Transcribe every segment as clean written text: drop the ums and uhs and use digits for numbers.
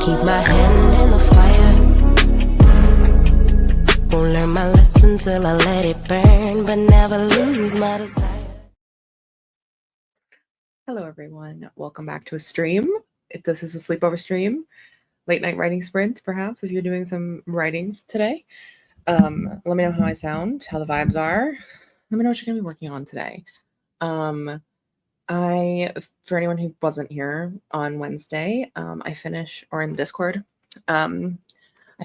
keep my hand in the fire. Won't learn my lesson till I let it burn, but never lose my desire. Hello, everyone. Welcome back to a stream. This is a sleepover stream, late night writing sprint, perhaps, if you're doing some writing today. Let me know how I sound, how the vibes are. Let me know what you're going to be working on today. For anyone who wasn't here on Wednesday, I finished, or in the Discord, I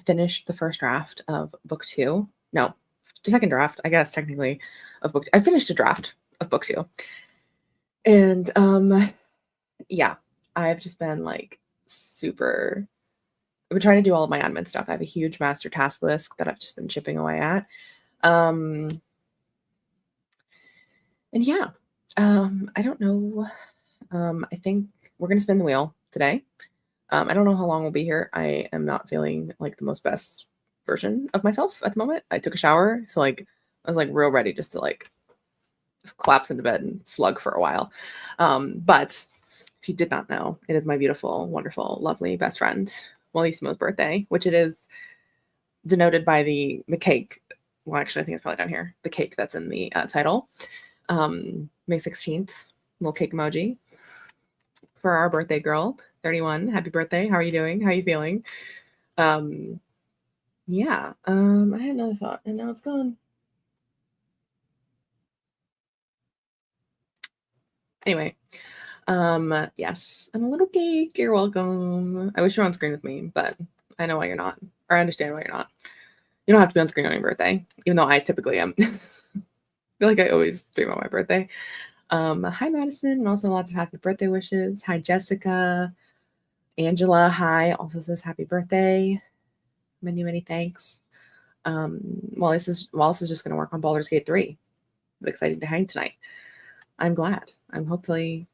finished the first draft of book 2. No, the second draft, I guess, technically, of book 2. I finished a draft of book 2. And yeah, I've just been like I've been trying to do all of my admin stuff. I have a huge master task list that I've just been chipping away at. And yeah, I don't know. I think we're going to spin the wheel today. I don't know how long we'll be here. I am not feeling like the most best version of myself at the moment. I took a shower, so like I was like real ready just to like collapse into bed and slug for a while. But if you did not know, it is my beautiful, wonderful, lovely best friend, Wallissimo's birthday, which it is denoted by the cake. Well, actually, I think it's probably down here. The cake that's in the title. May 16th, little cake emoji for our birthday girl, 31. Happy birthday. How are you doing? How are you feeling? Yeah. I had another thought and now it's gone. Anyway, yes, and a little cake. You're welcome. I wish you were on screen with me, but I know why you're not, or I understand why you're not. You don't have to be on screen on your birthday, even though I typically am. I feel like I always stream on my birthday. Hi, Madison, and also lots of happy birthday wishes. Hi, Jessica. Angela, hi, also says happy birthday. Many, many thanks. Wallace is just going to work on Baldur's Gate 3. But excited to hang tonight. I'm glad. I'm hopefully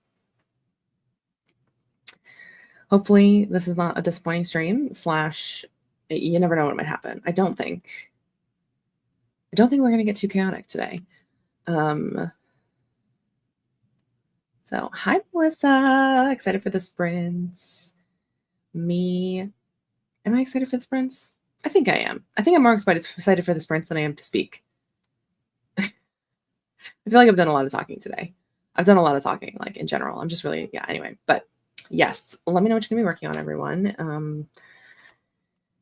this is not a disappointing stream / you never know what might happen. I don't think we're going to get too chaotic today. So hi, Melissa. Excited for the sprints. Me. Am I excited for the sprints? I think I am. I think I'm more excited for the sprints than I am to speak. I feel like I've done a lot of talking today. I've done a lot of talking, like in general. I'm just really, yeah, anyway. But yes, let me know what you're going to be working on, everyone.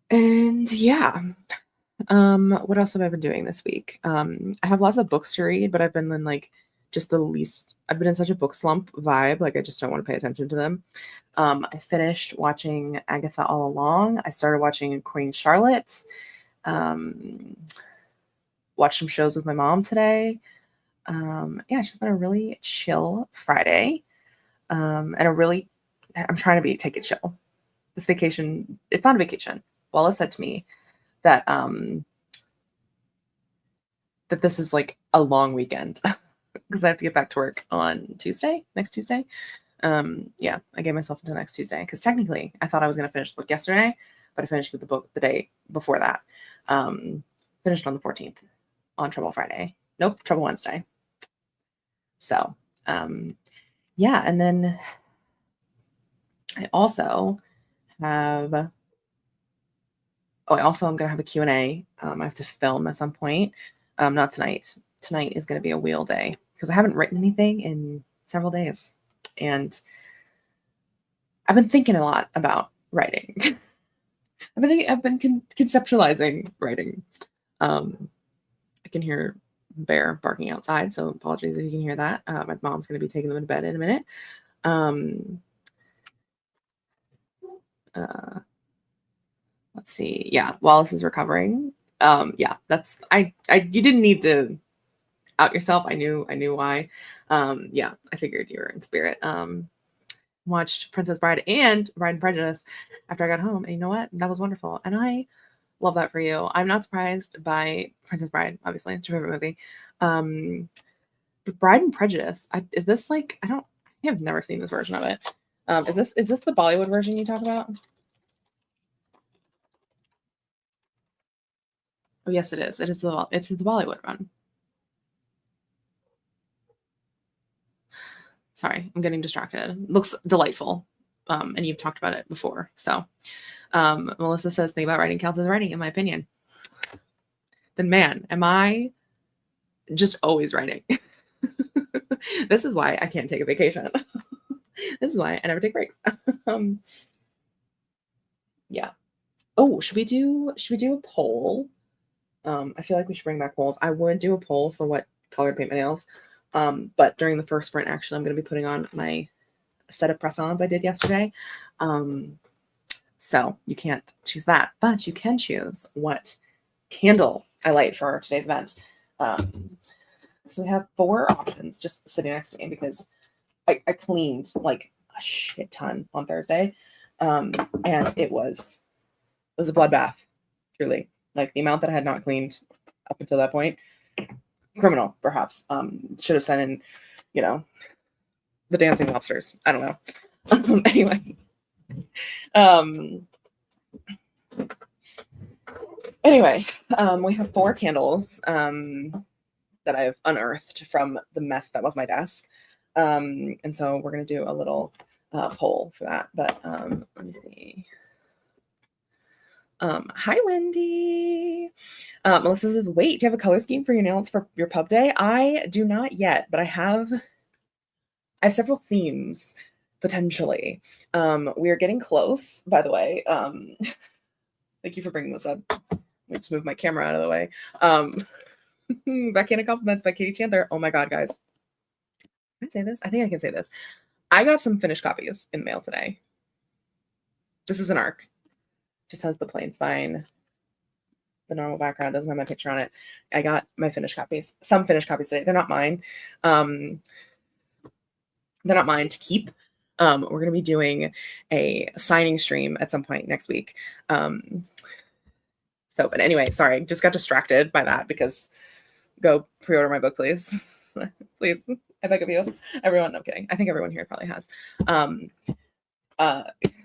And yeah. What else have I been doing this week? I have lots of books to read, but I've been in like I've been in such a book slump vibe. Like I just don't want to pay attention to them. I finished watching Agatha All Along. I started watching Queen Charlotte. Watched some shows with my mom today. Yeah, it's just been a really chill Friday. And I'm trying to take it chill. This vacation, it's not a vacation. Wallace said to me that this is like a long weekend because I have to get back to work on next Tuesday. Yeah, I gave myself until next Tuesday because technically I thought I was going to finish the book yesterday, but I finished with the book the day before that. Finished on the 14th on Trouble Friday. Nope, Trouble Wednesday. So, yeah, and then I also have. Oh, I'm going to have a Q&A. I have to film at some point. Not tonight. Tonight is going to be a wheel day because I haven't written anything in several days. And I've been thinking a lot about writing. I've been conceptualizing writing. I can hear Bear barking outside, so apologies if you can hear that. My mom's going to be taking them to bed in a minute. Let's see. Yeah, Wallace is recovering. Yeah, you didn't need to out yourself. I knew why. Yeah, I figured you were in spirit. Watched Princess Bride and Pride and Prejudice after I got home, and you know what? That was wonderful, and I love that for you. I'm not surprised by Princess Bride. Obviously, it's your favorite movie. But Bride and Prejudice. Is this like I have never seen this version of it. Is this the Bollywood version you talk about? Oh, yes, it is. It's the Bollywood one. Sorry, I'm getting distracted. Looks delightful. and you've talked about it before. So Melissa says, think about writing counts as writing, in my opinion. Then man, am I just always writing. This is why I can't take a vacation. This is why I never take breaks. Yeah. Oh, should we do a poll? I feel like we should bring back polls. I would do a poll for what color to paint my nails. But during the first sprint, actually, I'm going to be putting on my set of press-ons I did yesterday. So you can't choose that, but you can choose what candle I light for today's event. So we have 4 options just sitting next to me because I cleaned like a shit ton on Thursday. And it was a bloodbath, truly. Like the amount that I had not cleaned up until that point, criminal, perhaps. Should have sent in, the dancing lobsters. I don't know. Anyway. We have 4 candles that I've unearthed from the mess that was my desk. And so we're going to do a little poll for that. But let me see. Hi, Wendy. Melissa says, wait, do you have a color scheme for your nails for your pub day? I do not yet, but I have several themes potentially. We are getting close, by the way. Thank you for bringing this up. Let me just move my camera out of the way. Backhanded compliments by Katie Chandler. Oh my God, guys. Can I say this? I think I can say this. I got some finished copies in the mail today. This is an ARC. Just has the plain spine. The normal background doesn't have my picture on it. I got my finished copies. Some finished copies today. They're not mine. They're not mine to keep. We're going to be doing a signing stream at some point next week. But anyway, sorry, just got distracted by that because go pre-order my book, please. Please, I beg of you. Everyone, no, I'm kidding. I think everyone here probably has.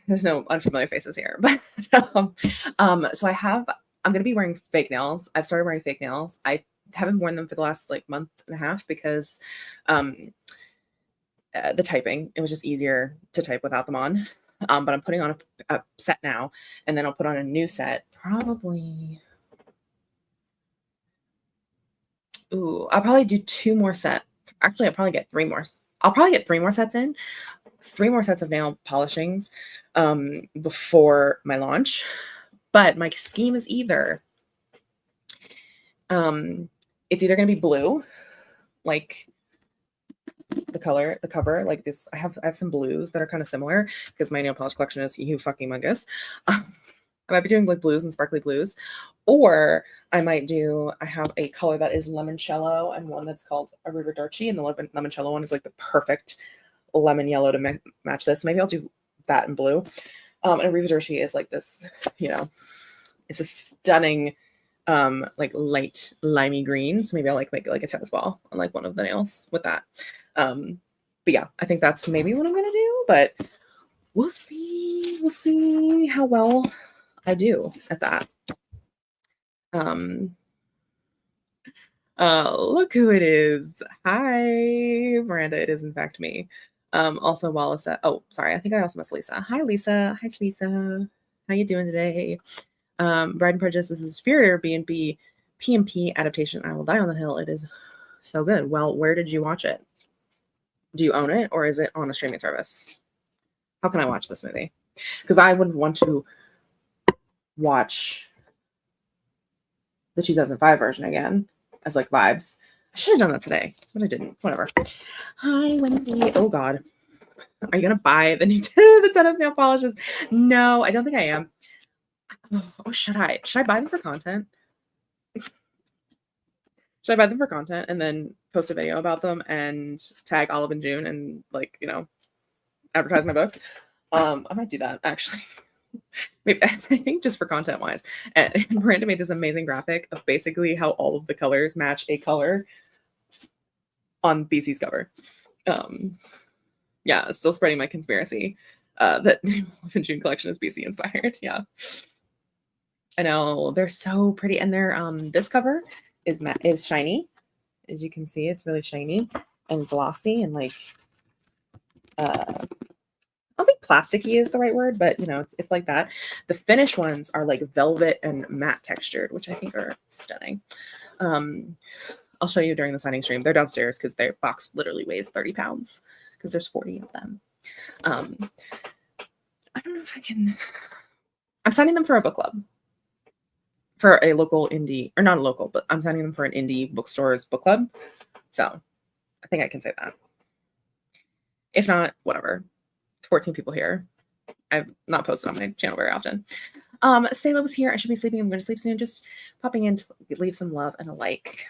There's no unfamiliar faces here, but so I'm going to be wearing fake nails. I've started wearing fake nails. I haven't worn them for the last month and a half because the typing, it was just easier to type without them on. But I'm putting on a set now, and then I'll put on a new set probably. I'll probably do 2 more sets. Actually, I'll probably get 3 more. I'll probably get 3 more sets in. 3 more sets of nail polishings before my launch. But my scheme is either it's either going to be blue, like the cover, like this. I have some blues that are kind of similar because my nail polish collection is humongous. I might be doing like blues and sparkly blues, or I have a color that is limoncello and one that's called a Arrivederci, and the limoncello one is like the perfect lemon yellow to match this. Maybe I'll do that in blue. And Arrivederci is like this, it's a stunning like light limey green. So maybe I'll make it like a tennis ball on like one of the nails with that. But yeah, I think that's maybe what I'm gonna do, but we'll see. We'll see how well I do at that. Look who it is. Hi, Miranda. It is in fact me. Also Wallace. Oh, sorry. I think I also missed Lisa. Hi, Lisa. Hi, Lisa. How you doing today? Bride and Prejudice is a superior B&B PMP adaptation. I Will Die on the Hill. It is so good. Well, where did you watch it? Do you own it, or is it on a streaming service? How can I watch this movie? Because I would want to watch the 2005 version again as like vibes. I should have done that today, but I didn't. Whatever. Hi, Wendy. Oh God. Are you gonna buy the new the tennis nail polishes? No, I don't think I am. Oh, should I? Should I buy them for content? Should I buy them for content and then post a video about them and tag Olive and June and advertise my book? I might do that actually. Maybe, I think just for content wise. And Miranda made this amazing graphic of basically how all of the colors match a color on BC's cover. Yeah, still spreading my conspiracy that the Olive and June collection is BC inspired. Yeah. I know, they're so pretty, and they're this cover is shiny. As you can see, it's really shiny and glossy and oh, thank plasticky is the right word, but you know, it's like that. The finished ones are like velvet and matte textured, which I think are stunning. I'll show you during the signing stream. They're downstairs because their box literally weighs 30 pounds because there's 40 of them. I don't know if I can. I'm signing them for a book club, for a local indie, or not a local, but I'm signing them for an indie bookstore's book club. So I think I can say that. If not, whatever. 14 people here. I've not posted on my channel very often. Sayla was here. I should be sleeping. I'm going to sleep soon. Just popping in to leave some love and a like.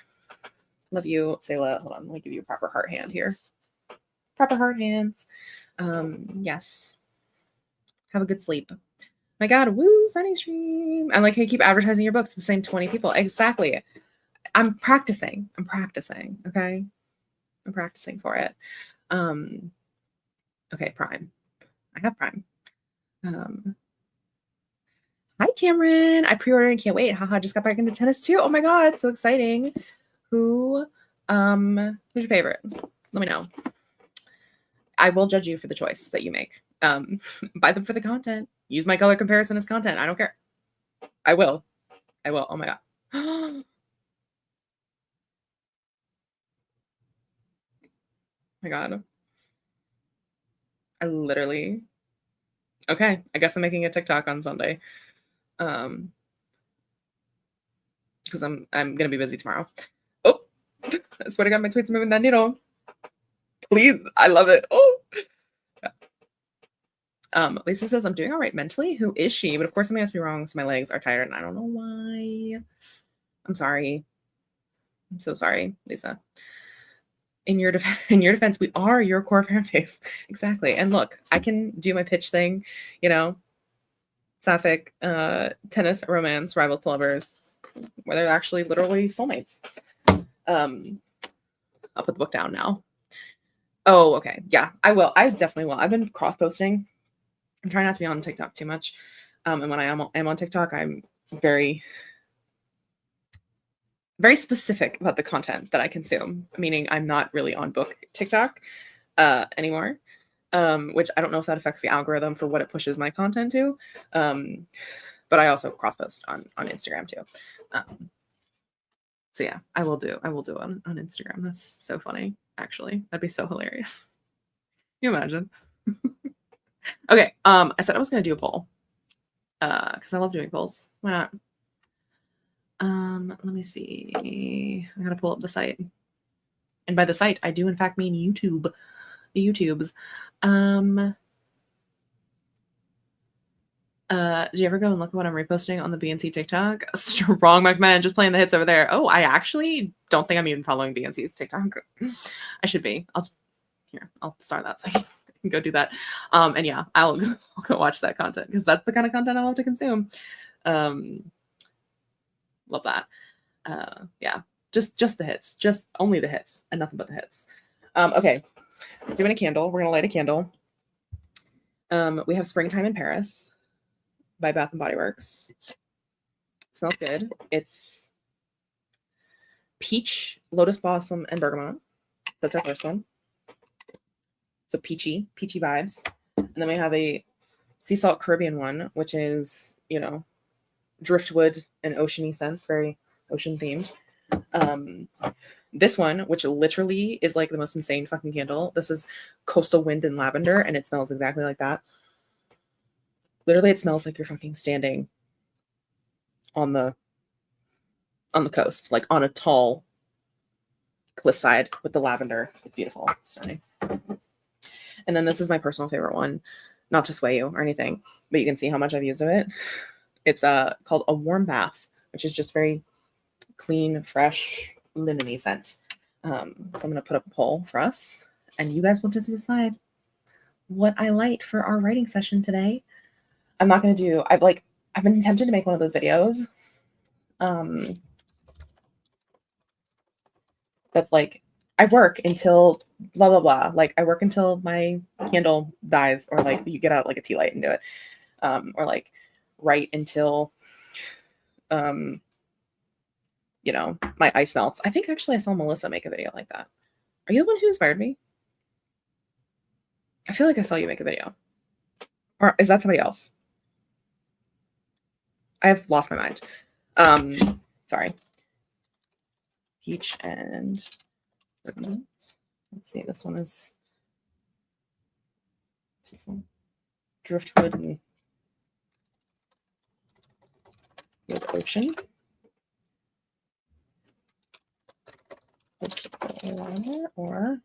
Love you, Sayla. Hold on. Let me give you a proper heart hand here. Proper heart hands. Yes. Have a good sleep. My God, woo, signing stream. I like how you keep advertising your book to the same 20 people. Exactly. I'm practicing. Okay? I'm practicing for it. Okay, Prime. I have Prime. Hi, Cameron. I pre-ordered and can't wait. Haha, just got back into tennis too. Oh my God, so exciting. Who's your favorite? Let me know. I will judge you for the choice that you make. Buy them for the content. Use my color comparison as content. I don't care. I will. Oh my God. Oh my God. I literally. Okay, I guess I'm making a TikTok on Sunday. Because I'm gonna be busy tomorrow. Oh, I swear to God, my tweets are moving that needle. Please, I love it. Oh. Lisa says, I'm doing all right mentally. Who is she? But of course, something has to be wrong. So my legs are tired and I don't know why. I'm sorry. I'm so sorry, Lisa. In your defense, we are your core fan base. Exactly. And look, I can do my pitch thing, you know, sapphic, tennis, romance, rivals to lovers, where they're actually literally soulmates. I'll put the book down now. Oh, okay. Yeah, I will. I definitely will. I've been cross-posting. I'm trying not to be on TikTok too much. And when I am on TikTok, I'm very, very specific about the content that I consume, meaning I'm not really on book TikTok anymore, which I don't know if that affects the algorithm for what it pushes my content to. But I also cross-post on Instagram too. So yeah, I will do it on Instagram. That's so funny, actually. That'd be so hilarious. Can you imagine? Okay, I said I was gonna do a poll. Because I love doing polls. Why not? Let me see. I gotta pull up the site. And by the site, I do in fact mean YouTube. The YouTubes. Do you ever go and look at what I'm reposting on the BNC TikTok? Strong McMahon, just playing the hits over there. Oh, I actually don't think I'm even following BNC's TikTok. I should be. I'll start that so I can go do that. And yeah, I'll go watch that content because that's the kind of content I love to consume. Love that. Yeah, just the hits, just only the hits and nothing but the hits. Okay, doing a candle. We're gonna light a candle. We have Springtime in Paris by Bath and Body Works. Smells good. It's peach, lotus blossom, and bergamot. That's our first one. So peachy vibes. And then we have a sea salt Caribbean one, which is, you know, driftwood and oceany scents, very ocean themed. This one, which literally is like the most insane fucking candle. This is coastal wind and lavender, and it smells exactly like that. Literally, it smells like you're fucking standing on the coast, like on a tall cliffside with the lavender. It's beautiful. It's stunning. And then this is my personal favorite one, not to sway you or anything, but you can see how much I've used of it. It's called a warm bath, which is just very clean, fresh, linen-y scent. So I'm going to put up a poll for us, and you guys will just decide what I light for our writing session today. I'm not going to do, I've been tempted to make one of those videos. But like, I work until blah, blah, blah. Like I work until my candle dies, or like you get out like a tea light and do it. Or like write until, you know, my ice melts. I think actually I saw Melissa make a video like that. Are you the one who inspired me? I feel like I saw you make a video. Or is that somebody else? I have lost my mind. Sorry. Peach and let's see. This one is what's this one? Driftwood and the ocean. Or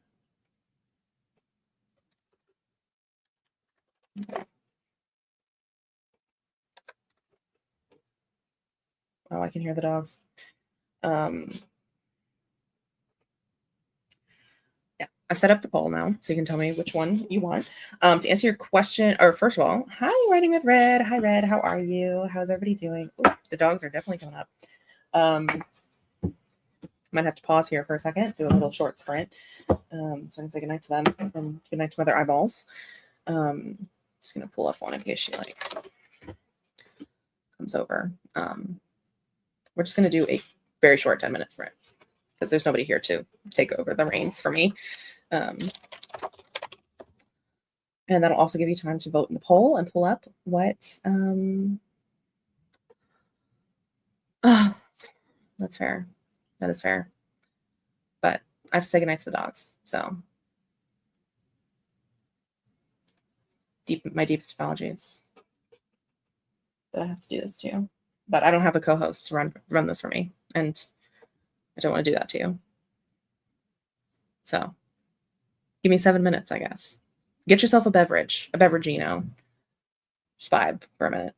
oh, I can hear the dogs. Yeah, I've set up the poll now, so you can tell me which one you want. To answer your question, or first of all, hi, Writing with Red. Hi, Red. How are you? How's everybody doing? Ooh, the dogs are definitely coming up. Might have to pause here for a second, do a little short sprint. So I can say goodnight to them and goodnight to other eyeballs. Just gonna pull up one in case she like comes over. We're just gonna do a very short 10-minute sprint because there's nobody here to take over the reins for me. And that'll also give you time to vote in the poll and pull up what. Oh, that's fair. That is fair. But I have to say goodnight to the dogs. So my deepest apologies that I have to do this to you. But I don't have a co-host to run this for me, and I don't want to do that to you. So give me 7 minutes, I guess. Get yourself a beverageino. Just vibe for a minute.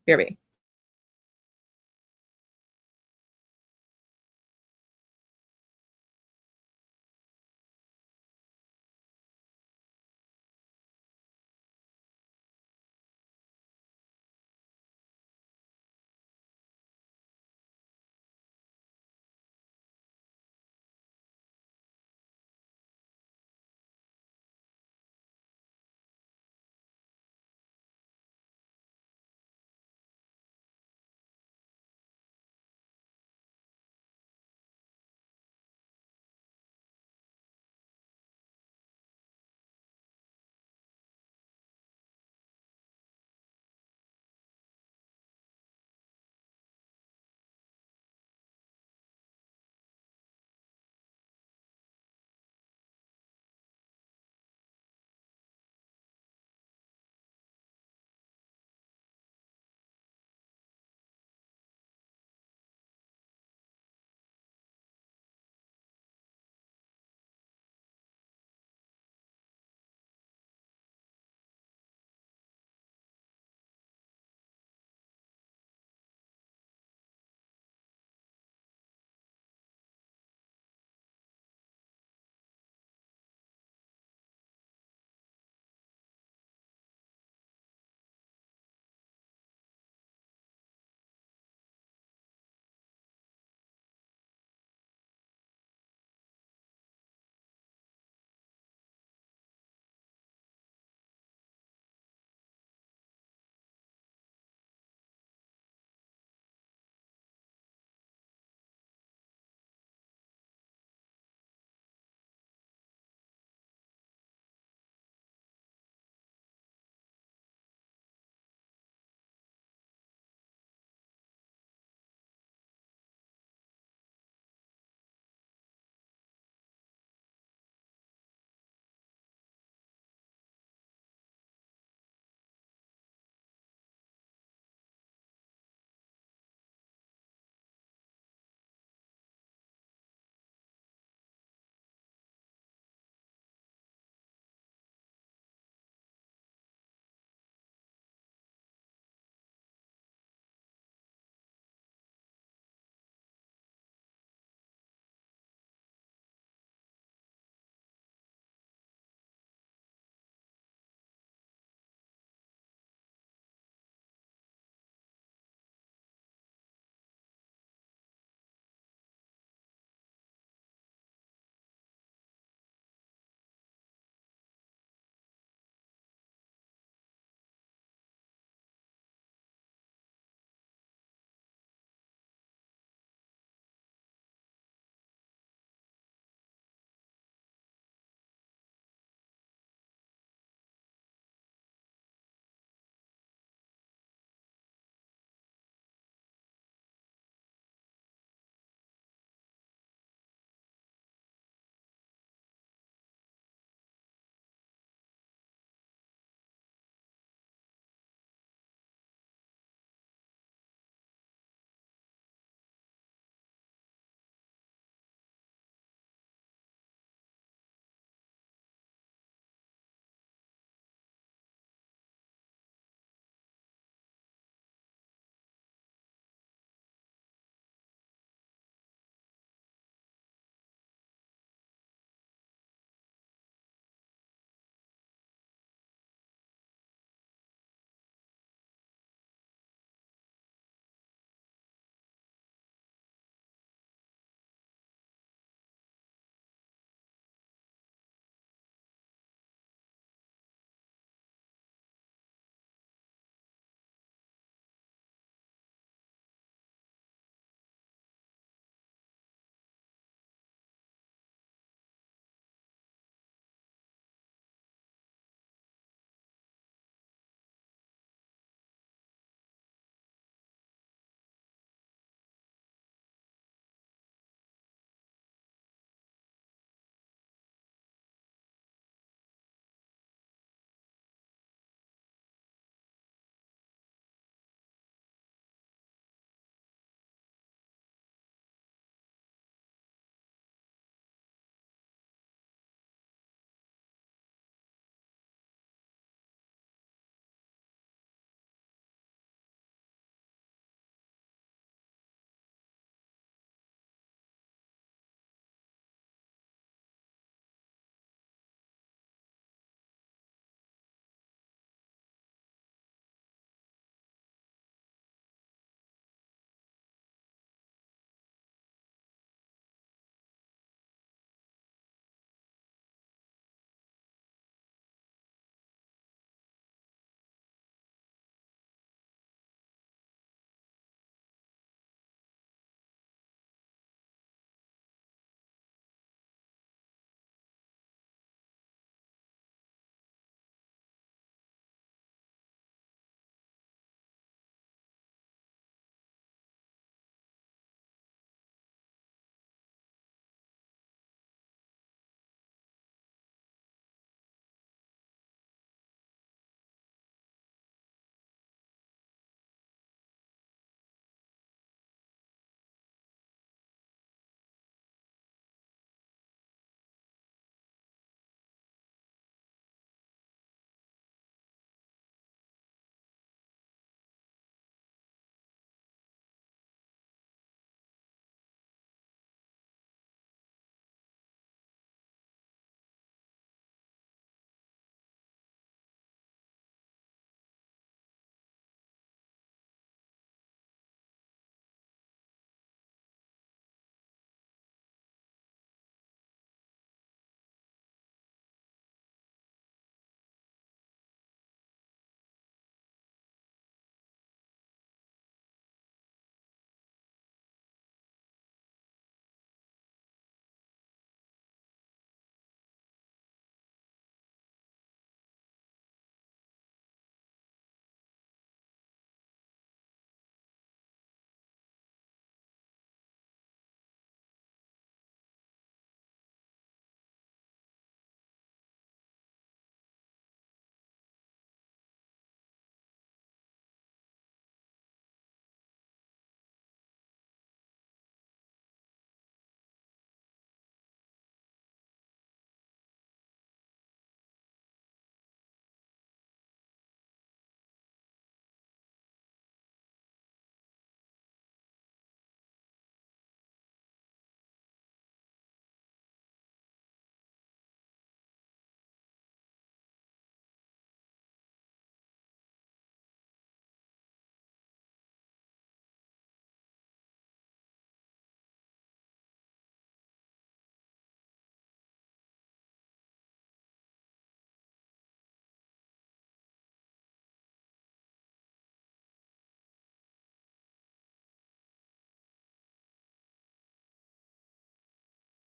BRB.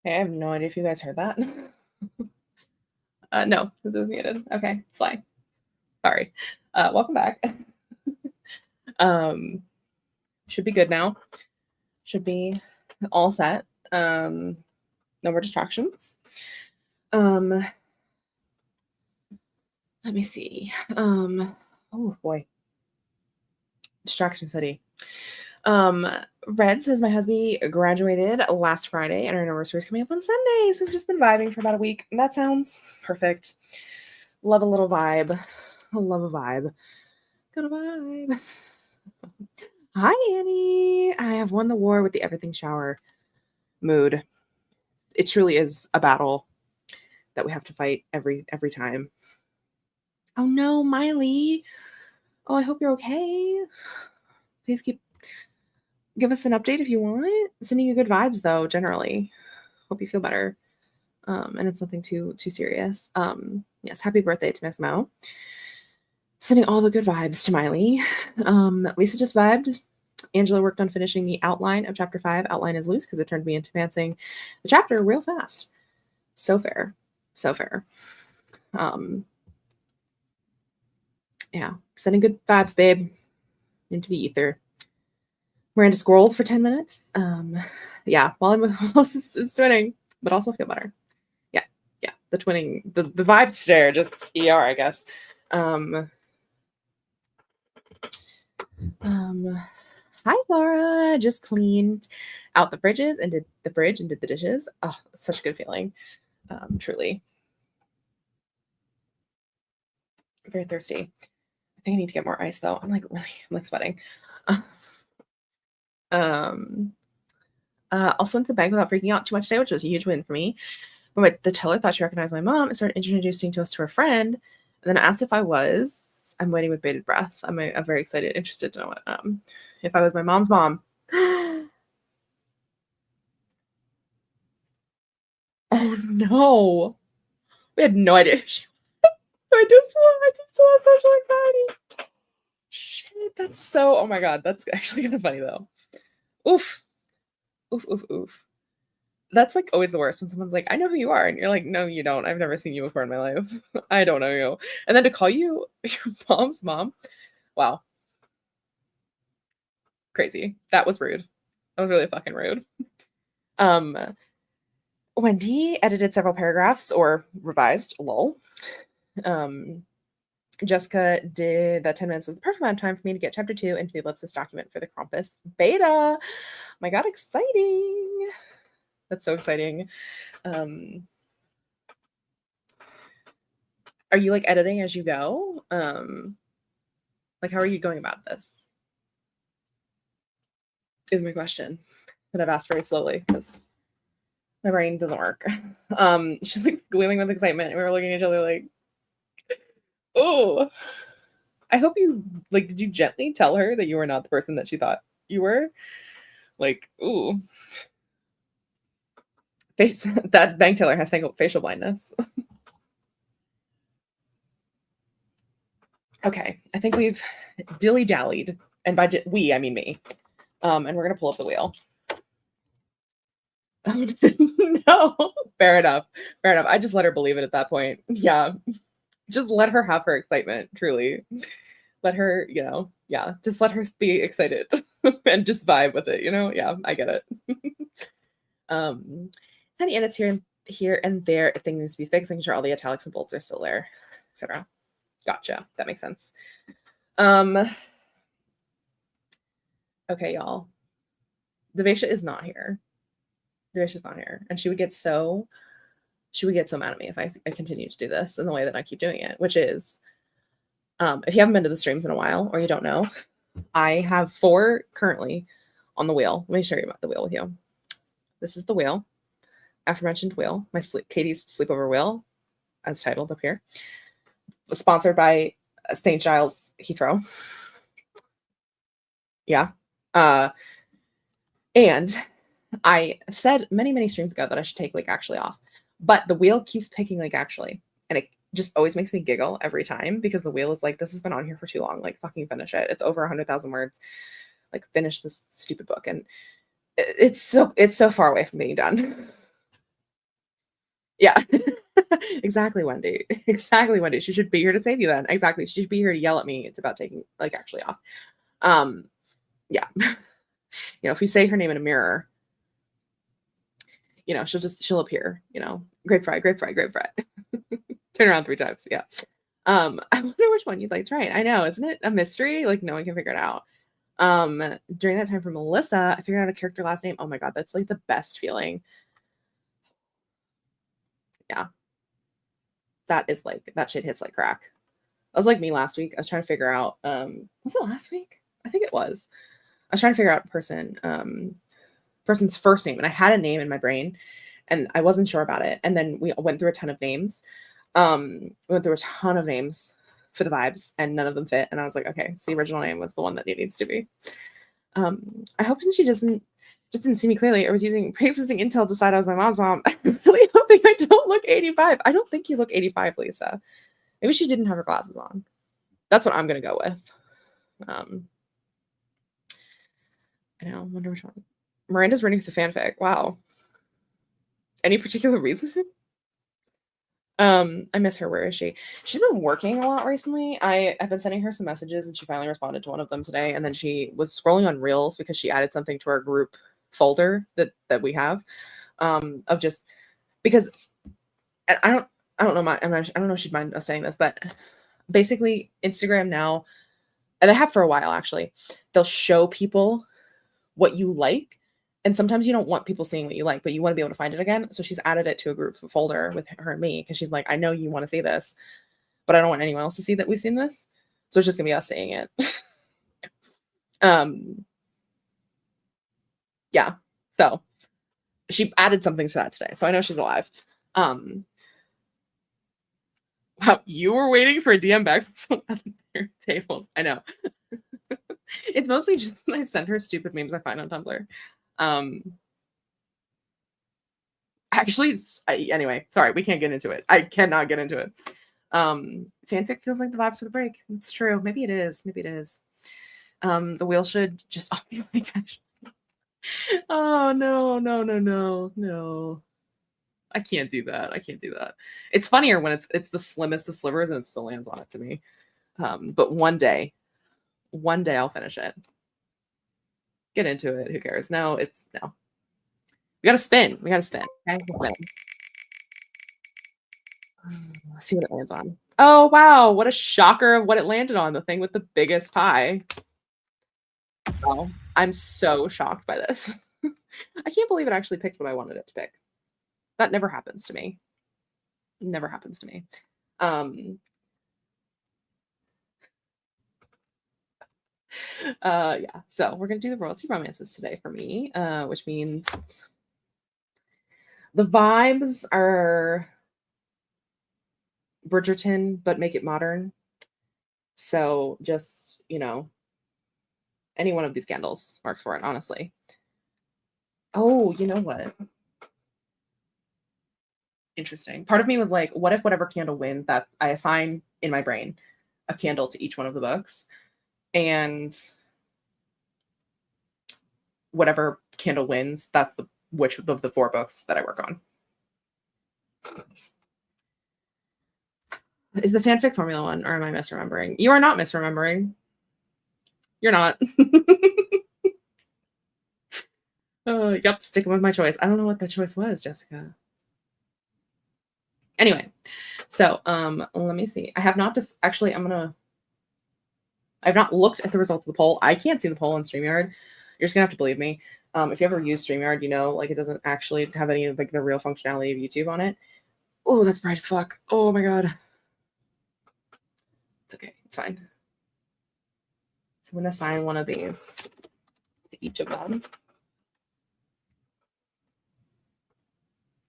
Hey, I have no idea if you guys heard that. No, this was muted. Okay, slay. Sorry. Welcome back. um, should be good now. Should be all set. No more distractions. Let me see. Oh boy. Distraction City. Um, Red says my husband graduated last Friday and our anniversary is coming up on Sunday. So we've just been vibing for about a week. And that sounds perfect. Love a little vibe. Love a vibe. Got a vibe. Hi, Annie. I have won the war with the everything shower mood. It truly is a battle that we have to fight every time. Oh no, Miley. Oh, I hope you're okay. Please give us an update if you want. Sending you good vibes though, generally. Hope you feel better. And it's nothing too serious. Yes, happy birthday to Miss Mo. Sending all the good vibes to Miley. Lisa just vibed. Angela worked on finishing the outline of chapter 5. Outline is loose because it turned me into advancing the chapter real fast. So fair. So fair. Yeah, sending good vibes, babe, into the ether. Miranda scrolled for 10 minutes. Yeah, while it's twinning, but also feel better. Yeah, the twinning, the vibes there, just ER, I guess. Hi, Laura. Just cleaned out the fridges and did the fridge and did the dishes. Oh, it's such a good feeling. Truly. Very thirsty. I think I need to get more ice though. I'm like sweating. Also went to the bank without freaking out too much today, which was a huge win for me. But the teller thought she recognized my mom and started introducing to us to her friend. And then asked if I was. I'm waiting with bated breath. I'm very excited, interested to know what, if I was my mom's mom. Oh no. We had no idea. I just saw social anxiety. Shit, that's so. Oh my god, that's actually kind of funny though. Oof, oof. That's like always the worst when someone's like, "I know who you are," and you're like, "No, you don't. I've never seen you before in my life. I don't know you." And then to call you your mom's mom, wow, crazy. That was rude. That was really fucking rude. Um, Wendy edited several paragraphs or revised. Lol. Um, Jessica did that 10 minutes was the perfect amount of time for me to get chapter 2 into the ellipsis document for the Krampus beta. My god, exciting. That's so exciting. Are you like editing as you go? Like how are you going about this? Is my question that I've asked very slowly because my brain doesn't work. She's like squealing with excitement and we were looking at each other like, oh, I hope you like, did you gently tell her that you were not the person that she thought you were? Like, ooh. That bank teller has facial blindness. Okay, I think we've dilly-dallied, and by we, I mean me. And we're gonna pull up the wheel. No, fair enough. I just let her believe it at that point. Yeah, just let her have her excitement. Truly, let her, yeah, just let her be excited and just vibe with it. Yeah, I get it. Tiny edits here and there if things need to be fixed, making sure all the italics and bolts are still there, etc. Gotcha. That makes sense. Okay, y'all. Devasha is not here. Devasha's not here, and she would get so mad at me if I continue to do this in the way that I keep doing it, which is, if you haven't been to the streams in a while or you don't know, I have 4 currently on the wheel. Let me show you about the wheel with you. This is the wheel, aforementioned wheel, my Katie's sleepover wheel, as titled up here. Was sponsored by St. Giles Heathrow. Yeah. And I said many streams ago that I should take like actually off, but the wheel keeps picking like actually, and it just always makes me giggle every time because the wheel is like, this has been on here for too long. Like fucking finish it. It's over 100,000 words. Like finish this stupid book, and it's so far away from being done. Yeah. Exactly, Wendy. Exactly, Wendy. She should be here to save you then. Exactly. She should be here to yell at me. It's about taking like actually off. Um, yeah. If you say her name in a mirror, she'll appear, grape fry, grape fry, grape fry. Turn around 3 times. Yeah. I wonder which one you'd like to try. I know, isn't it a mystery? Like no one can figure it out. During that time for Melissa, I figured out a character last name. Oh my god, that's like the best feeling. Yeah. That shit hits like crack. That was like me last week. I was trying to figure out, was it last week? I think it was. I was trying to figure out person's first name, and I had a name in my brain and I wasn't sure about it. And then we went through a ton of names. We went through a ton of names for the vibes and none of them fit. And I was like, okay, so the original name was the one that it needs to be. I hope she just didn't see me clearly. I was using pre-existing intel to decide I was my mom's mom. I'm really hoping I don't look 85. I don't think you look 85, Lisa. Maybe she didn't have her glasses on. That's what I'm gonna go with. I know. I wonder which one. Miranda's reading the fanfic. Wow. Any particular reason? I miss her. Where is she? She's been working a lot recently. I've been sending her some messages and she finally responded to one of them today. And then she was scrolling on Reels because she added something to our group folder that we have. Of just because I don't know I don't know if she'd mind us saying this, but basically Instagram now, and they have for a while actually, they'll show people what you like. And sometimes you don't want people seeing what you like, but you want to be able to find it again. So she's added it to a group folder with her and me because she's like, I know you want to see this, but I don't want anyone else to see that we've seen this. So it's just gonna be us seeing it. Yeah. So she added something to that today. So I know she's alive. Wow, you were waiting for a DM back from someone at their tables. I know. It's mostly just I send her stupid memes I find on Tumblr. Actually, anyway, sorry, we can't get into it. I cannot get into it. Fanfic feels like the vibes for the break. It's true. Maybe it is. Maybe it is. The wheel should just. Oh my gosh. Oh no. I can't do that. I can't do that. It's funnier when it's the slimmest of slivers and it still lands on it to me. But one day I'll finish it. Get into it. Who cares? No. We gotta spin. Okay? Spin. Let's see what it lands on. Oh wow, what a shocker of what it landed on. The thing with the biggest pie. Oh, I'm so shocked by this. I can't believe it actually picked what I wanted it to pick. That never happens to me. Never happens to me. Yeah, so we're gonna do the royalty romances today for me, which means the vibes are Bridgerton, but make it modern. So just, any one of these candles marks for it, honestly. Oh, you know what? Interesting. Part of me was like, what if whatever candle wins, that I assign in my brain a candle to each one of the books, and whatever candle wins, that's which of the 4 books that I work on. Is the fanfic Formula One, or am I misremembering? You are not misremembering. You're not. Yep, sticking with my choice. I don't know what the choice was, Jessica. Anyway, so let me see. I have not just actually. I've not looked at the results of the poll. I can't see the poll on StreamYard. You're just gonna have to believe me. If you ever use StreamYard, like it doesn't actually have any of like the real functionality of YouTube on it. Oh, that's bright as fuck. Oh my god. It's okay. It's fine. So I'm gonna assign one of these to each of them.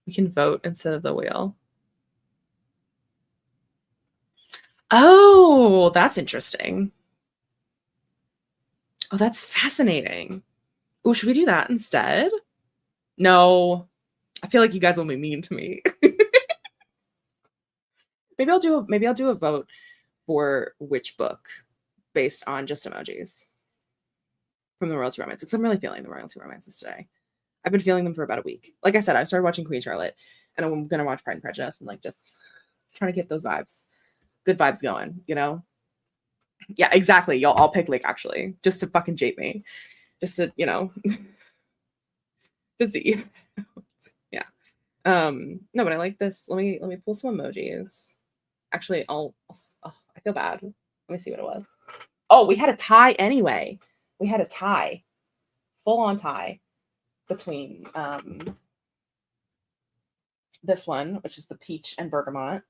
We can vote instead of the wheel. Oh, that's interesting. Oh, that's fascinating. Oh, should we do that instead? No. I feel like you guys will be mean to me. Maybe I'll do a vote for which book based on just emojis from the royalty romances. I'm really feeling the royalty romances today. I've been feeling them for about a week. Like I said, I started watching Queen Charlotte and I'm gonna watch Pride and Prejudice and like just trying to get those vibes, good vibes going, you know? Yeah, exactly. Y'all all pick like actually just to fucking jape me, just to just to eat. Yeah. No, but I like this. Let me pull some emojis. Actually, oh, I feel bad. Let me see what it was. Oh, we had a tie anyway. We had a tie, full on tie between this one, which is the peach and bergamot,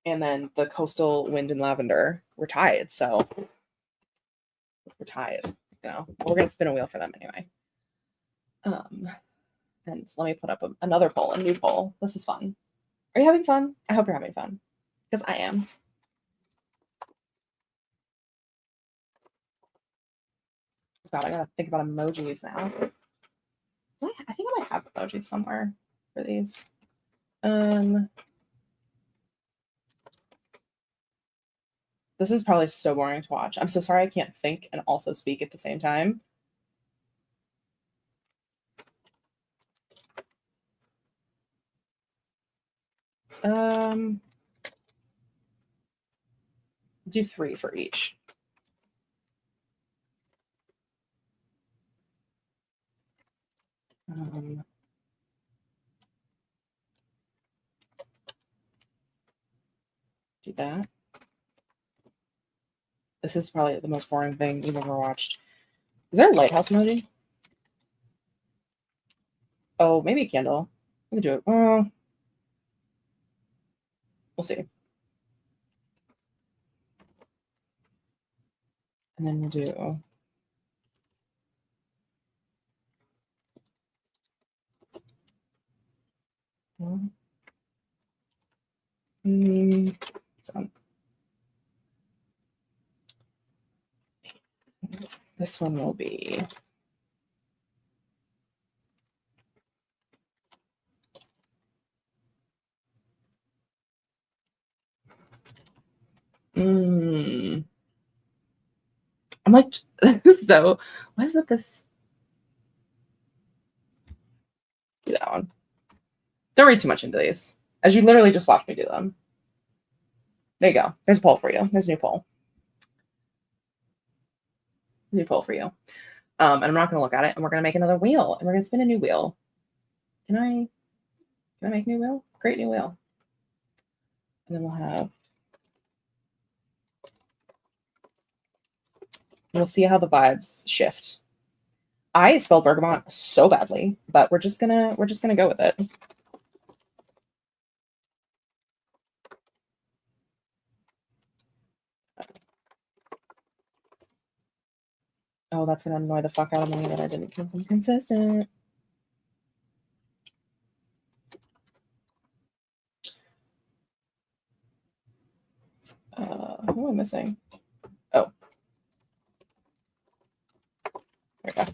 and then the coastal wind and lavender. We're tied, so we're tied. You know, we're gonna spin a wheel for them anyway. And let me put up another poll, a new poll. This is fun. Are you having fun? I hope you're having fun, because I am. God, I gotta think about emojis now. I think I might have emojis somewhere for these. This is probably so boring to watch. I'm so sorry I can't think and also speak at the same time. Do 3 for each. Do that. This is probably the most boring thing you've ever watched. Is there a lighthouse emoji? Oh, maybe a candle. We can do it. We'll see. And then we'll do. So this one will be. I'm like, so what is with this? Do that one. Don't read too much into these, as you literally just watched me do them. There you go. There's a poll for you. There's a new poll. New poll for you. And I'm not going to look at it. And we're going to make another wheel. And we're going to spin a new wheel. Can I make a new wheel? Create new wheel. And then we'll see how the vibes shift. I spelled bergamot so badly, but we're just gonna go with it. Oh, that's gonna annoy the fuck out of me that I didn't keep them consistent. Who am I missing? Oh, there we go.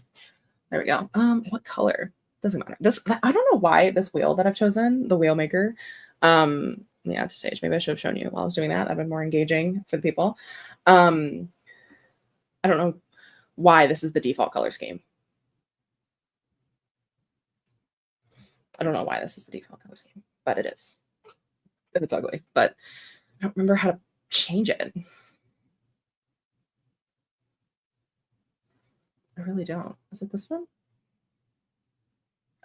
There we go. What color? Doesn't matter. I don't know why this wheel that I've chosen, the wheel maker. Yeah, to stage. Maybe I should have shown you while I was doing that. That'd been more engaging for the people. I don't know why this is the default color scheme. I don't know why this is the default color scheme, but it is. And it's ugly, but I don't remember how to change it. I really don't. Is it this one?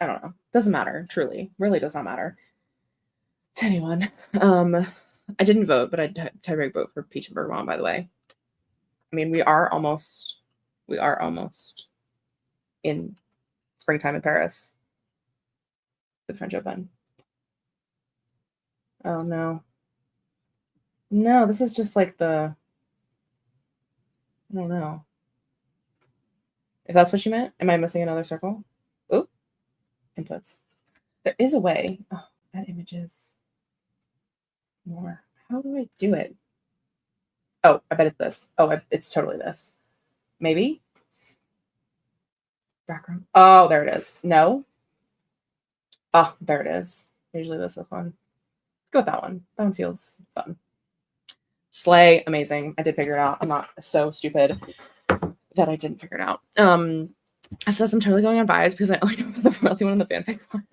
I don't know. Doesn't matter, truly. Really does not matter to anyone. I didn't vote, but I tiebreak vote for Peach and Bergamot, by the way. I mean, we are almost in springtime in Paris. The French Open. Oh no. No, this is just like I don't know. If that's what you meant, am I missing another circle? Ooh, inputs. There is a way. Oh, add images. More. How do I do it? Oh, I bet it's this. Oh, it's totally this. Maybe? Background. Oh, there it is. No. Oh, there it is. Usually this one. Let's go with that one. That one feels fun. Slay. Amazing. I did figure it out. I'm not so stupid that I didn't figure it out. It says I'm totally going on vibes because I only know the royalty one and the fanfic one.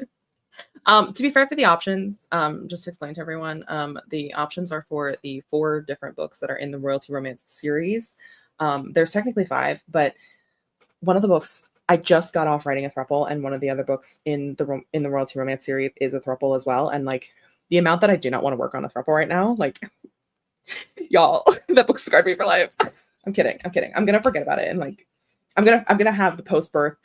To be fair, for the options, just to explain to everyone, the options are for the 4 different books that are in the Royalty Romance series. There's technically 5, but one of the books I just got off writing a throuple, and one of the other books in the Royalty Romance series is a throuple as well. And like the amount that I do not want to work on a throuple right now, like y'all, that book scarred me for life. I'm kidding. I'm gonna forget about it, and like I'm gonna have the post-birth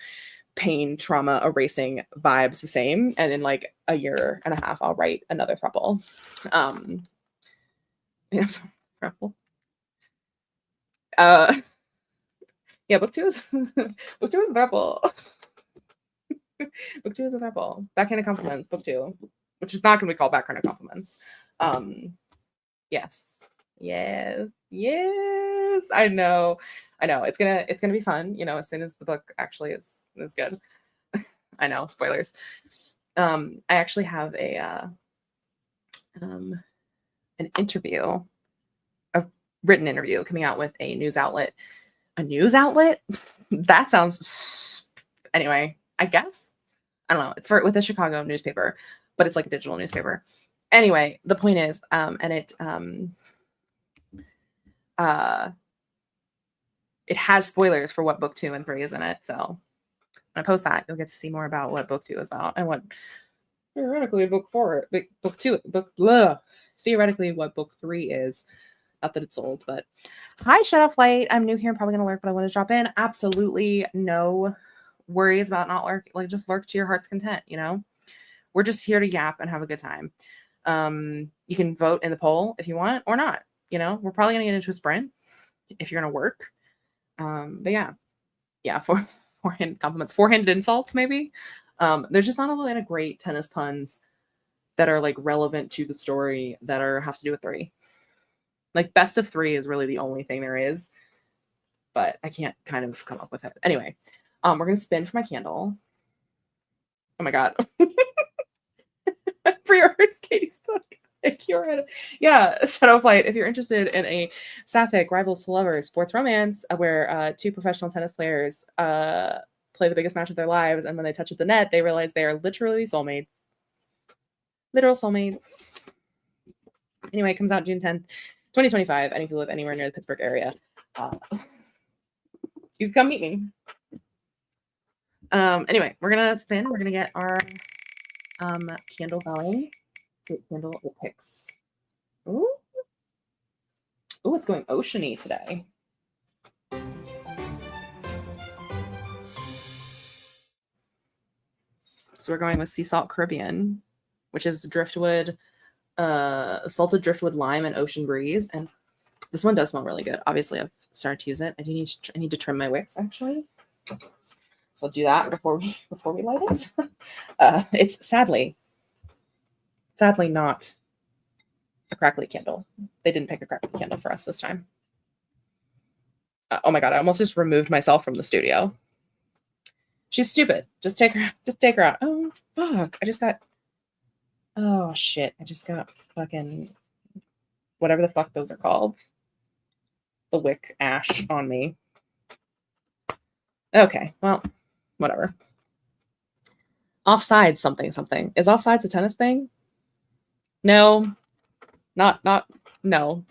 pain trauma erasing vibes the same, and in like a year and a half I'll write another throuple. Yeah, throuple. Yeah, book 2 is book 2 is a throuple. Book 2 is a throuple. Backhanded compliments, book 2, which is not gonna be called backhanded compliments. Yes, I know. It's gonna be fun, you know, as soon as the book actually is good. I know, spoilers. I actually have an interview, a written interview coming out with a news outlet. A news outlet? That sounds anyway, I guess. I don't know. It's with a Chicago newspaper, but it's like a digital newspaper. Anyway, the point is, and it has spoilers for what book 2 and 3 is in it. So when I post that, you'll get to see more about what book 2 is about and what theoretically theoretically what book 3 is. Not that it's old, but hi, Shadow Flight. I'm new here. I'm probably gonna lurk, but I want to drop in. Absolutely no worries about not lurk. Like, just lurk to your heart's content. You know, we're just here to yap and have a good time. You can vote in the poll if you want or not. You know, we're probably gonna get into a sprint if you're gonna work. But yeah, forehand compliments, forehanded insults, maybe. There's just not a lot of great tennis puns that are like relevant to the story that have to do with 3. Like best of 3 is really the only thing there is, but I can't kind of come up with it. Anyway, we're gonna spin for my candle. Oh my god. Pre-orders Katie's book. Yeah, Shadowflight. If you're interested in a sapphic rivals to lovers sports romance where 2 professional tennis players play the biggest match of their lives, and when they touch the net, they realize they are literally soulmates. Literal soulmates. Anyway, it comes out June 10th, 2025. And if you live anywhere near the Pittsburgh area, you can come meet me. Anyway, we're gonna spin. We're gonna get our candle going. Candle it picks. Ooh, it's going oceany today. So we're going with Sea Salt Caribbean, which is driftwood, salted driftwood lime and ocean breeze. And this one does smell really good. Obviously, I've started to use it. I need to trim my wicks actually. So I'll do that before we light it. It's sadly not a crackly candle. They didn't pick a crackly candle for us this time. Oh my god, I almost just removed myself from the studio. She's stupid. Just take her out. Oh fuck. Oh shit. I just got fucking whatever the fuck those are called. The wick ash on me. Okay, well, whatever. Offsides something. Is offsides a tennis thing? No. Not no.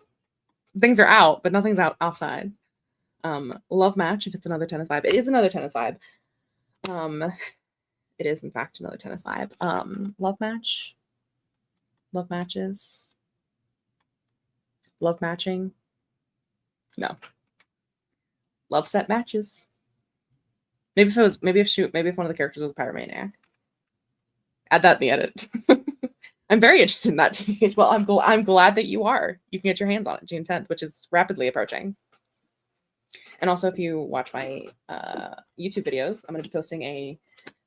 Things are out, but nothing's out offside. Love match, if it's another tennis vibe. It is another tennis vibe. It is in fact another tennis vibe. Love match. Love matches. Love matching. No. Love set matches. Maybe if one of the characters was a pyromaniac. Add that in the edit. I'm very interested in that, TBH. Well, I'm glad that you are. You can get your hands on it June 10th, which is rapidly approaching. And also, if you watch my YouTube videos, I'm going to be posting a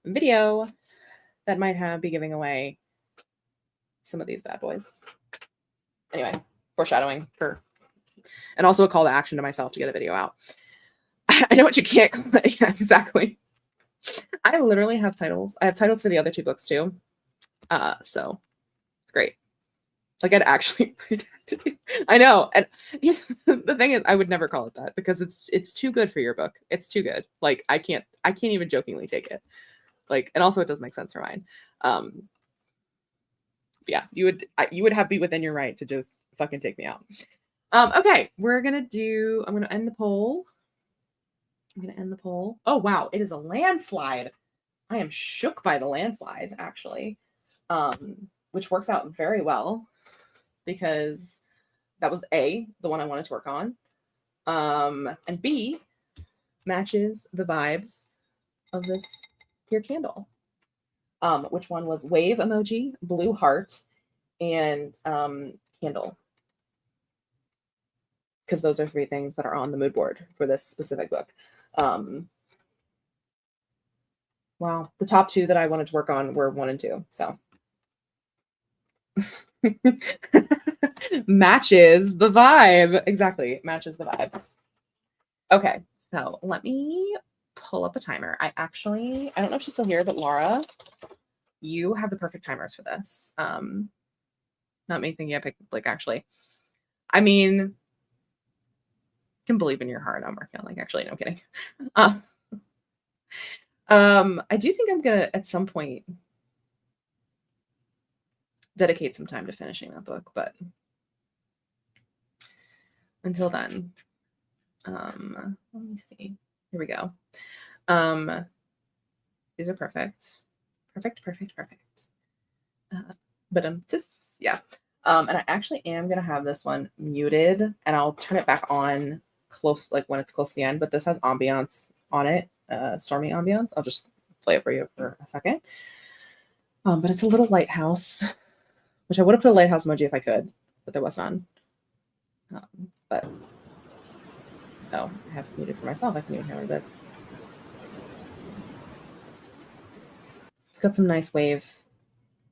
video that might be giving away some of these bad boys. Anyway, foreshadowing and also a call to action to myself to get a video out. I know what you can't call it. Yeah, exactly. I literally have titles. I have titles for the other 2 books too. So great. Like, I'd actually redacted it. I know. And the thing is, I would never call it that because it's too good for your book. It's too good. Like, I can't even jokingly take it. Like, and also it does make sense for mine. Yeah, you would have be within your right to just fucking take me out. Okay, I'm gonna end the poll. Oh wow, it is a landslide. I am shook by the landslide, actually. Which works out very well because that was A, the one I wanted to work on. And B matches the vibes of this here candle. Which one was wave emoji, blue heart, and candle. Because those are three things that are on the mood board for this specific book. Wow, the top two that I wanted to work on were 1 and 2. So matches the vibe. Exactly, matches the vibes. Okay, so let me pull up a timer. I don't know if she's still here, but Laura, you have the perfect timers for this. Not me thinking I picked like actually. I mean, you can believe in your heart. I'm working on like actually, no kidding. Uh, I do think I'm gonna at some point dedicate some time to finishing that book, but until then, let me see. Here we go. These are perfect. Perfect. But just yeah. And I actually am gonna have this one muted, and I'll turn it back on close, like when it's close to the end. But this has ambiance on it, stormy ambiance. I'll just play it for you for a second. But it's a little lighthouse, which I would have put a lighthouse emoji if I could, but there was none. But oh, I have muted for myself. I can even hear what it is. It's got some nice wave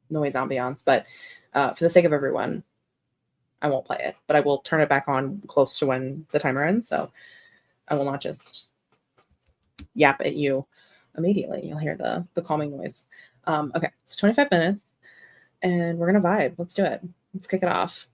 noise ambiance, but for the sake of everyone, I won't play it, but I will turn it back on close to when the timer ends. So I will not just yap at you immediately. You'll hear the calming noise. Okay, it's 25 minutes and we're gonna vibe. Let's do it. Let's kick it off.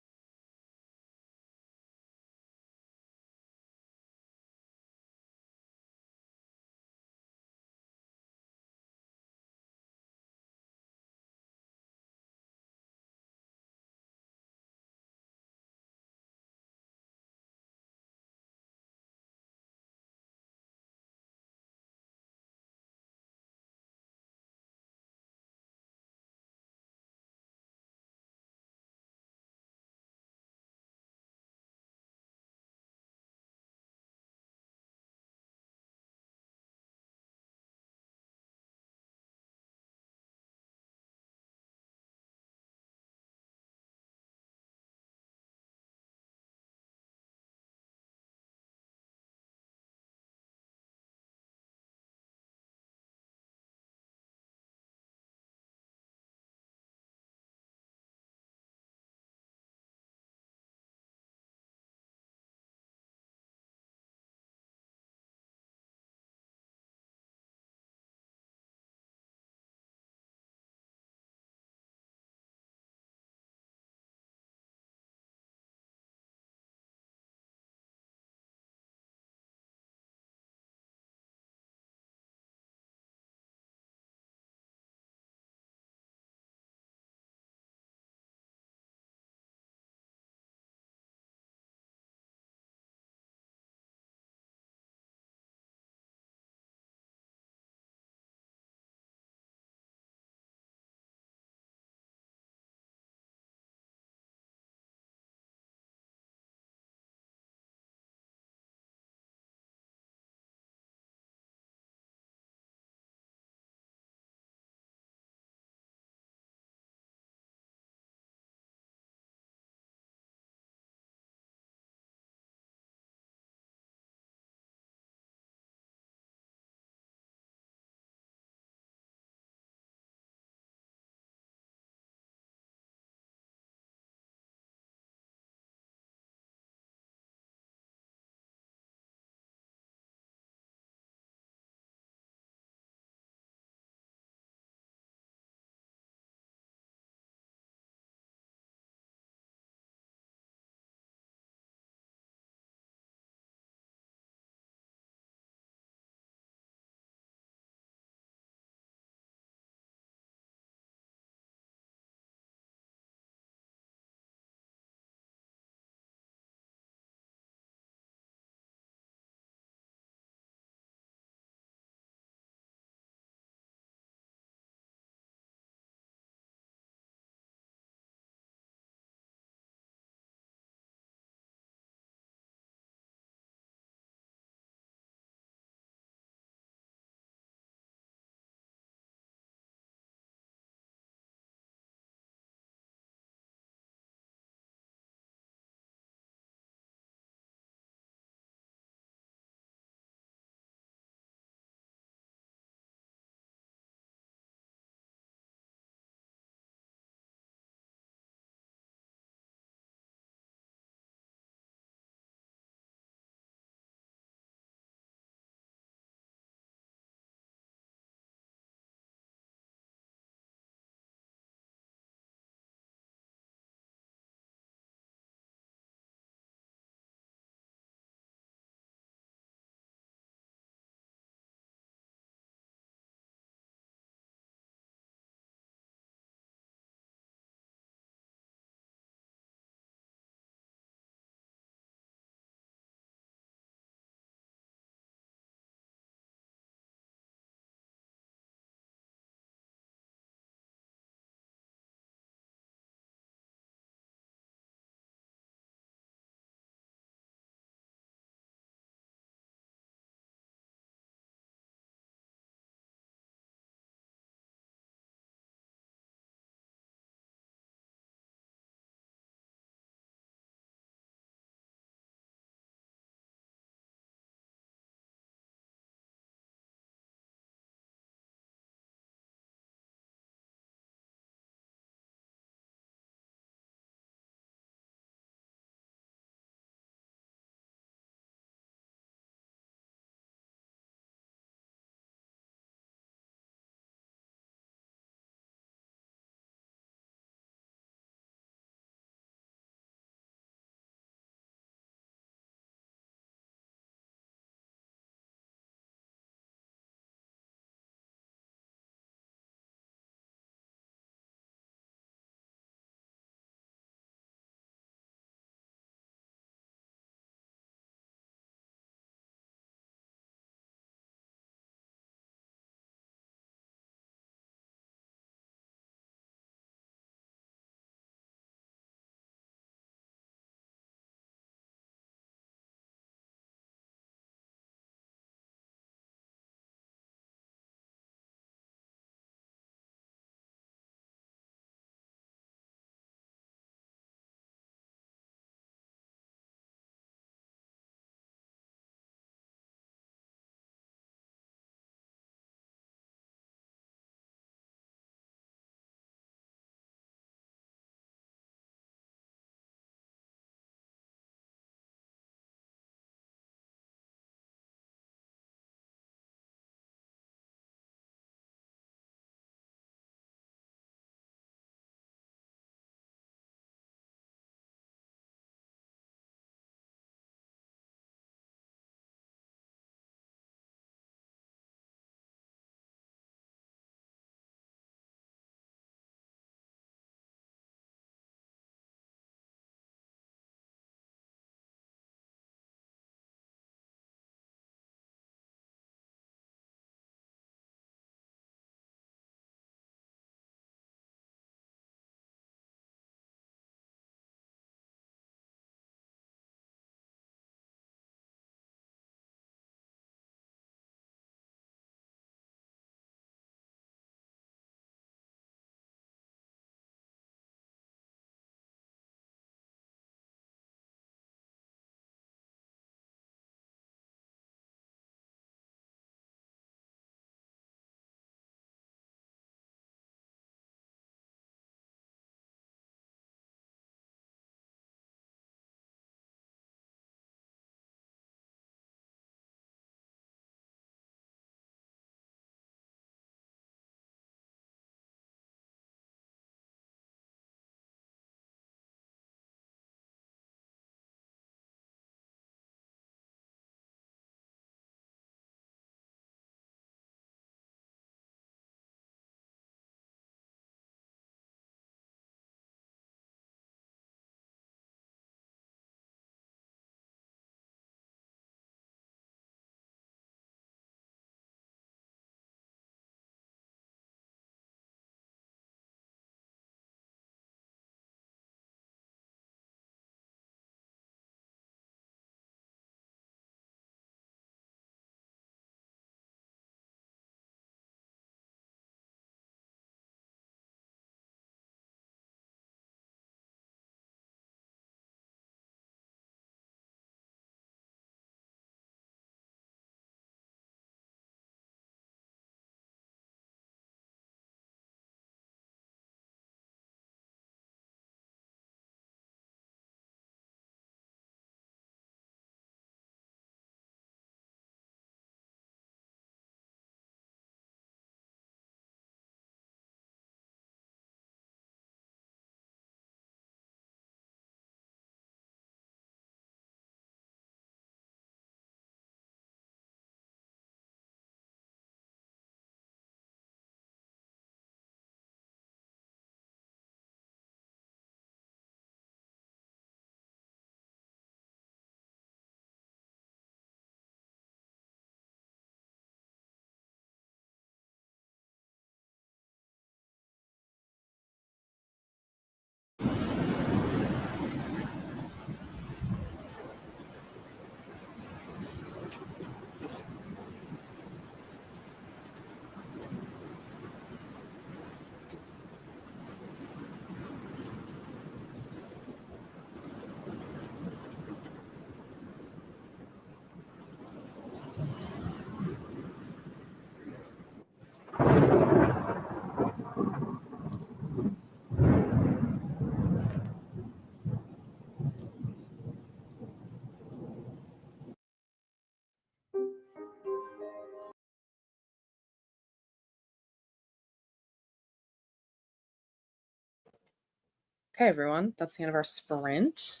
Okay, everyone, that's the end of our sprint.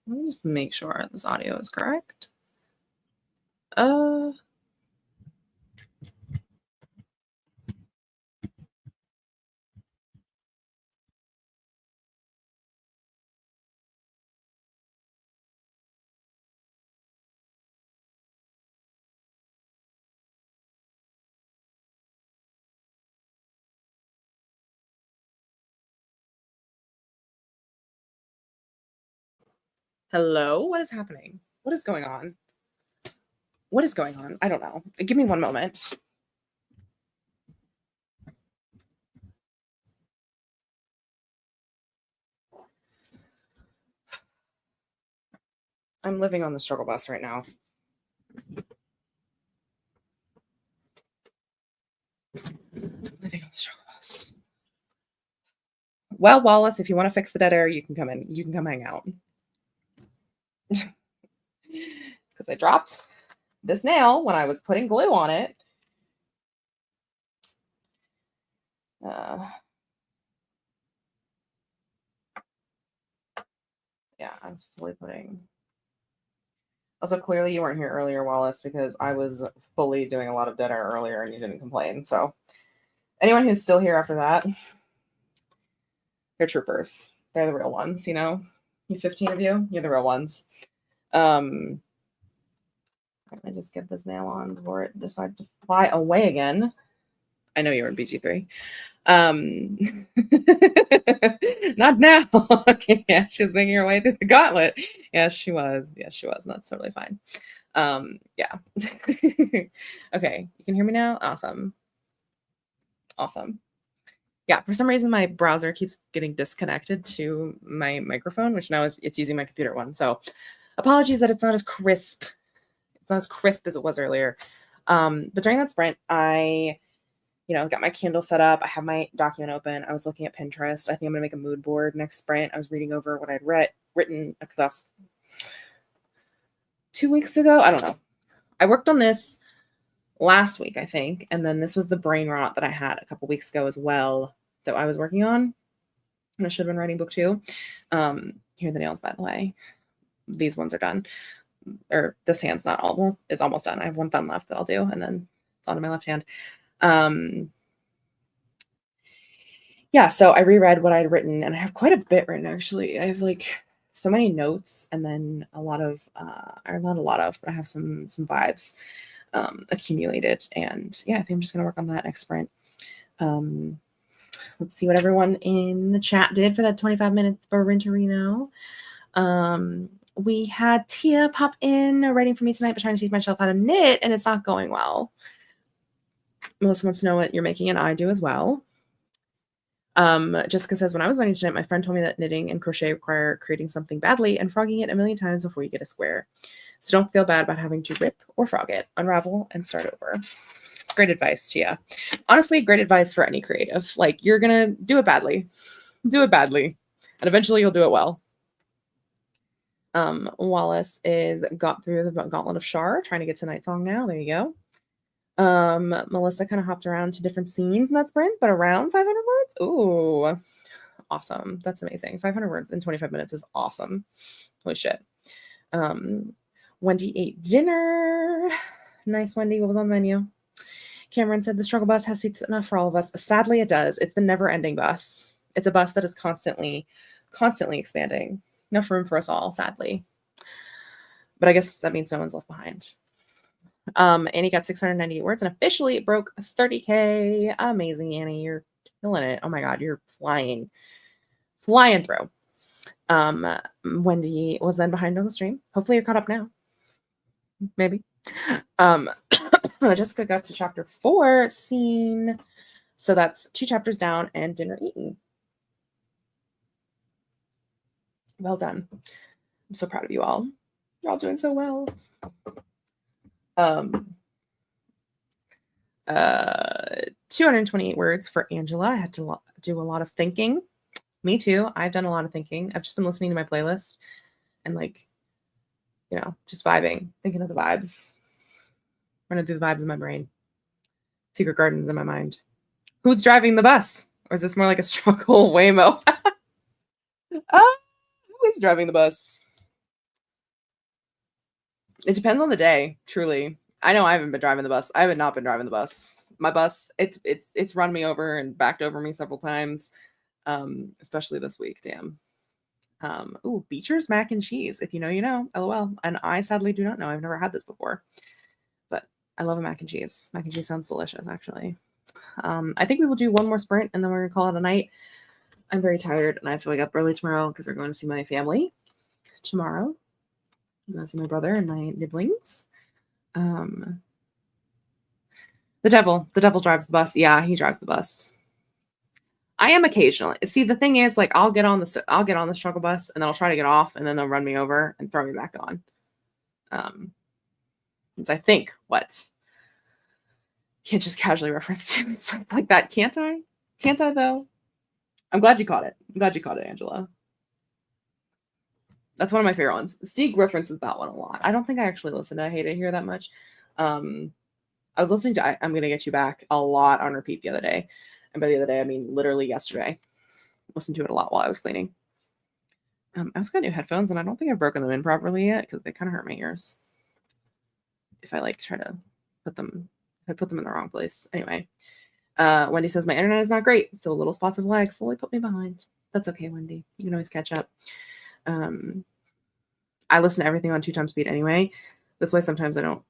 Let me just make sure this audio is correct. Hello, what is happening? What is going on? What is going on? I don't know. Give me one moment. I'm living on the struggle bus right now. Living on the struggle bus. Well, Wallace, if you want to fix the dead air, you can come in. You can come hang out. It's because I dropped this nail when I was putting glue on it. Yeah, I was fully putting. Also, clearly you weren't here earlier, Wallace, because I was fully doing a lot of dead air earlier and you didn't complain. So, anyone who's still here after that, they're troopers. They're the real ones, you know? You 15 of you, you're the real ones. Let me just get this nail on before it decides to fly away again. I know you were in BG3. Not now. Okay, yeah, she was making her way through the gauntlet. Yes, she was. Yes, she was. And that's totally fine. Yeah. Okay, you can hear me now? Awesome. Awesome. Yeah, for some reason my browser keeps getting disconnected to my microphone, which now it's using my computer one. So apologies that it's not as crisp. It's not as crisp as it was earlier. But during that sprint, I got my Kindle set up. I have my document open. I was looking at Pinterest. I think I'm gonna make a mood board next sprint. I was reading over what I'd written across 2 weeks ago. I don't know. I worked on this last week, I think, and then this was the brain rot that I had a couple weeks ago as well that I was working on. And I should have been writing book 2. Here are the nails, by the way. These ones are done. Or this hand's not almost, it's almost done. I have one thumb left that I'll do, and then it's on to my left hand. Yeah, so I reread what I'd written, and I have quite a bit written actually. I have like so many notes, and then a lot of, or not a lot of, but I have some vibes accumulated, and yeah, I think I'm just gonna work on that next sprint. Let's see what everyone in the chat did for that 25 minutes for Renterino. We had Tia pop in writing for me tonight, but trying to teach myself how to knit, and it's not going well. Melissa wants to know what you're making, and I do as well. Jessica says, when I was learning to knit, my friend told me that knitting and crochet require creating something badly and frogging it a million times before you get a square. So don't feel bad about having to rip or frog it, unravel, and start over. It's great advice, Tia. Honestly, great advice for any creative. Like, you're gonna do it badly. Do it badly. And eventually you'll do it well. Wallace got through the Gauntlet of Shar, trying to get to Night Song now. There you go. Melissa kind of hopped around to different scenes in that sprint, but around 500 words. Ooh, awesome. That's amazing. 500 words in 25 minutes is awesome. Holy shit. Wendy ate dinner. Nice, Wendy. What was on the menu? Cameron said the struggle bus has seats enough for all of us. Sadly, it does. It's the never-ending bus. It's a bus that is constantly expanding. Enough room for us all, sadly. But I guess that means no one's left behind. Annie got 698 words and officially it broke 30K. Amazing, Annie. You're killing it. Oh my God, you're flying through. Wendy was then behind on the stream. Hopefully you're caught up now. Maybe. Jessica got to chapter 4 scene. So that's 2 chapters down and dinner eaten. Well done. I'm so proud of you all. You're all doing so well. 228 words for Angela. I had to do a lot of thinking. Me too. I've done a lot of thinking. I've just been listening to my playlist and just vibing, thinking of the vibes, running through the vibes in my brain. Secret gardens in my mind. Who's driving the bus? Or is this more like a struggle Waymo? Who is driving the bus? It depends on the day, truly. I know I haven't been driving the bus. I have not been driving the bus. My bus, it's run me over and backed over me several times. Especially this week, damn. Ooh, Beecher's mac and cheese. If you know, you know. LOL. And I sadly do not know. I've never had this before. But I love a mac and cheese. Mac and cheese sounds delicious, actually. I think we will do one more sprint and then we're gonna call it a night. I'm very tired and I have to wake up early tomorrow because we're going to see my family tomorrow. I'm going to see my brother and my nibblings. The devil drives the bus. Yeah, he drives the bus. I am occasionally. See, the thing is, like, I'll get on the struggle bus and then I'll try to get off and then they'll run me over and throw me back on. Because I think what can't just casually reference to stuff like that, can't I? Can't I though? I'm glad you caught it. I'm glad you caught it, Angela. That's one of my favorite ones. Steve references that one a lot. I don't think I actually listened to I Hate It Here that much. I was listening to I'm Gonna Get You Back a lot on repeat the other day. And by the other day, I mean literally yesterday. Listened to it a lot while I was cleaning. I also got new headphones, and I don't think I've broken them in properly yet because they kind of hurt my ears. If I like try to put them, if I put them in the wrong place. Anyway, Wendy says my internet is not great. Still little spots of lag slowly put me behind. That's okay, Wendy. You can always catch up. I listen to everything on 2x speed anyway. That's why sometimes I don't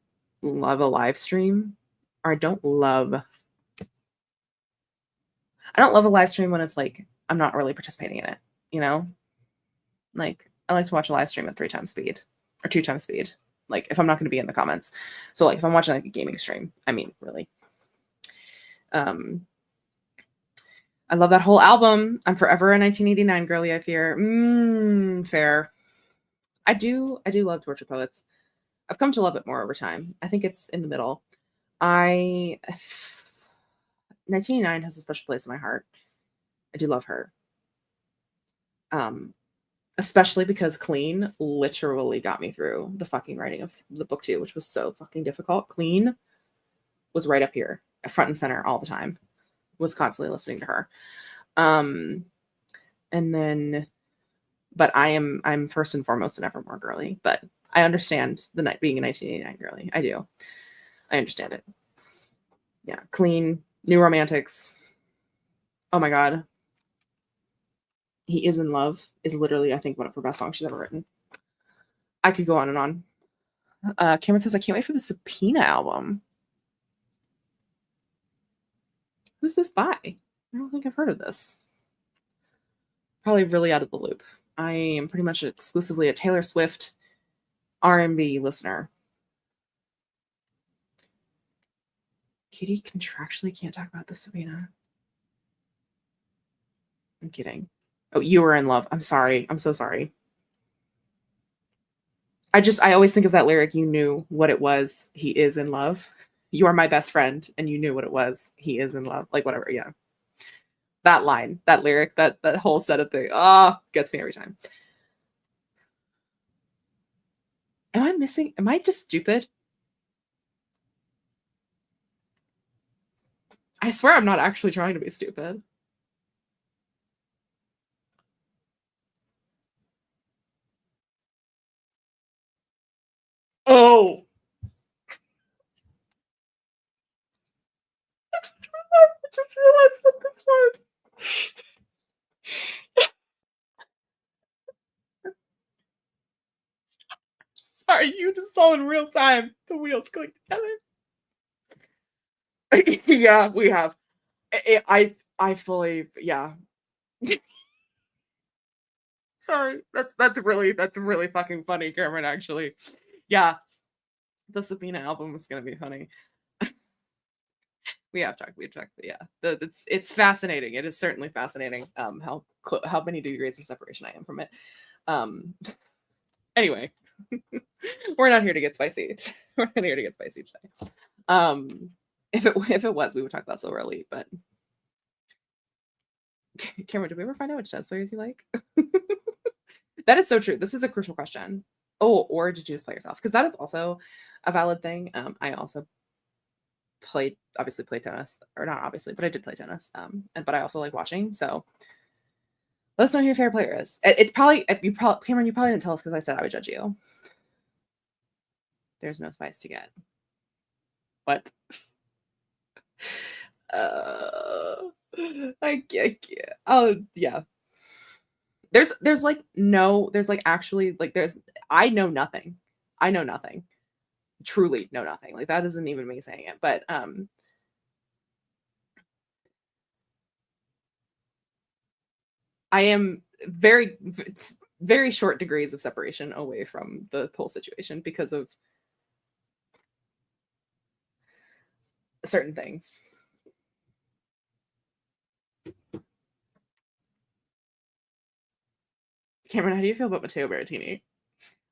love a live stream, or I don't love a live stream when it's like I'm not really participating in it, you know? Like I like to watch a live stream at 3x speed or 2x speed. Like if I'm not going to be in the comments. So like if I'm watching like a gaming stream, I mean, really. I love that whole album. I'm forever a 1989 girly, I fear. Fair. I do love Torture Poets. I've come to love it more over time. I think it's in the middle. 1989 has a special place in my heart. I do love her. Especially because Clean literally got me through the fucking writing of the book 2, which was so fucking difficult. Clean was right up here, front and center all the time. Was constantly listening to her. And then, but I'm first and foremost an Evermore girly, but I understand the night being a 1989 girly. I do. I understand it. Yeah. Clean, New Romantics. Oh my God. He Is in Love is literally, I think, one of her best songs she's ever written. I could go on and on. Cameron says, I can't wait for the Subpoena album. Who's this by? I don't think I've heard of this. Probably really out of the loop. I am pretty much exclusively a Taylor Swift R&B listener. Katie contractually can't talk about the Subpoena. I'm kidding. Oh, You Were in Love. I'm sorry. I'm so sorry. I always think of that lyric. You knew what it was. He is in love. You are my best friend. And you knew what it was. He is in love. Like whatever. Yeah. That line, that lyric, that whole set of things. Gets me every time. Am I just stupid? I swear I'm not actually trying to be stupid. Oh. I just realized what this was. Sorry, you just saw in real time the wheels click together. Yeah, we have. I fully, yeah. Sorry, that's really fucking funny, Cameron. Actually, yeah, the Subpoena album was gonna be funny. We've talked, but yeah, it's fascinating. It is certainly fascinating. How many degrees of separation I am from it. Anyway, we're not here to get spicy. We're not here to get spicy today. If it was, we would talk about Silver Elite, but Cameron, did we ever find out which jazz players you like? That is so true. This is a crucial question. Oh, or did you just play yourself? Because that is also a valid thing. I also obviously played tennis, or not obviously, but I did play tennis. But I also like watching. So Let us know who your favorite player is. It's probably Cameron. You probably didn't tell us because I said I would judge you. There's no spice to get. What? I can't. Oh yeah. There's like no. There's like actually like there's. I know nothing. I know nothing. Truly know nothing. Like that isn't even me saying it. But I am very short degrees of separation away from the whole situation because of certain things. Cameron, how do you feel about Matteo Berrettini?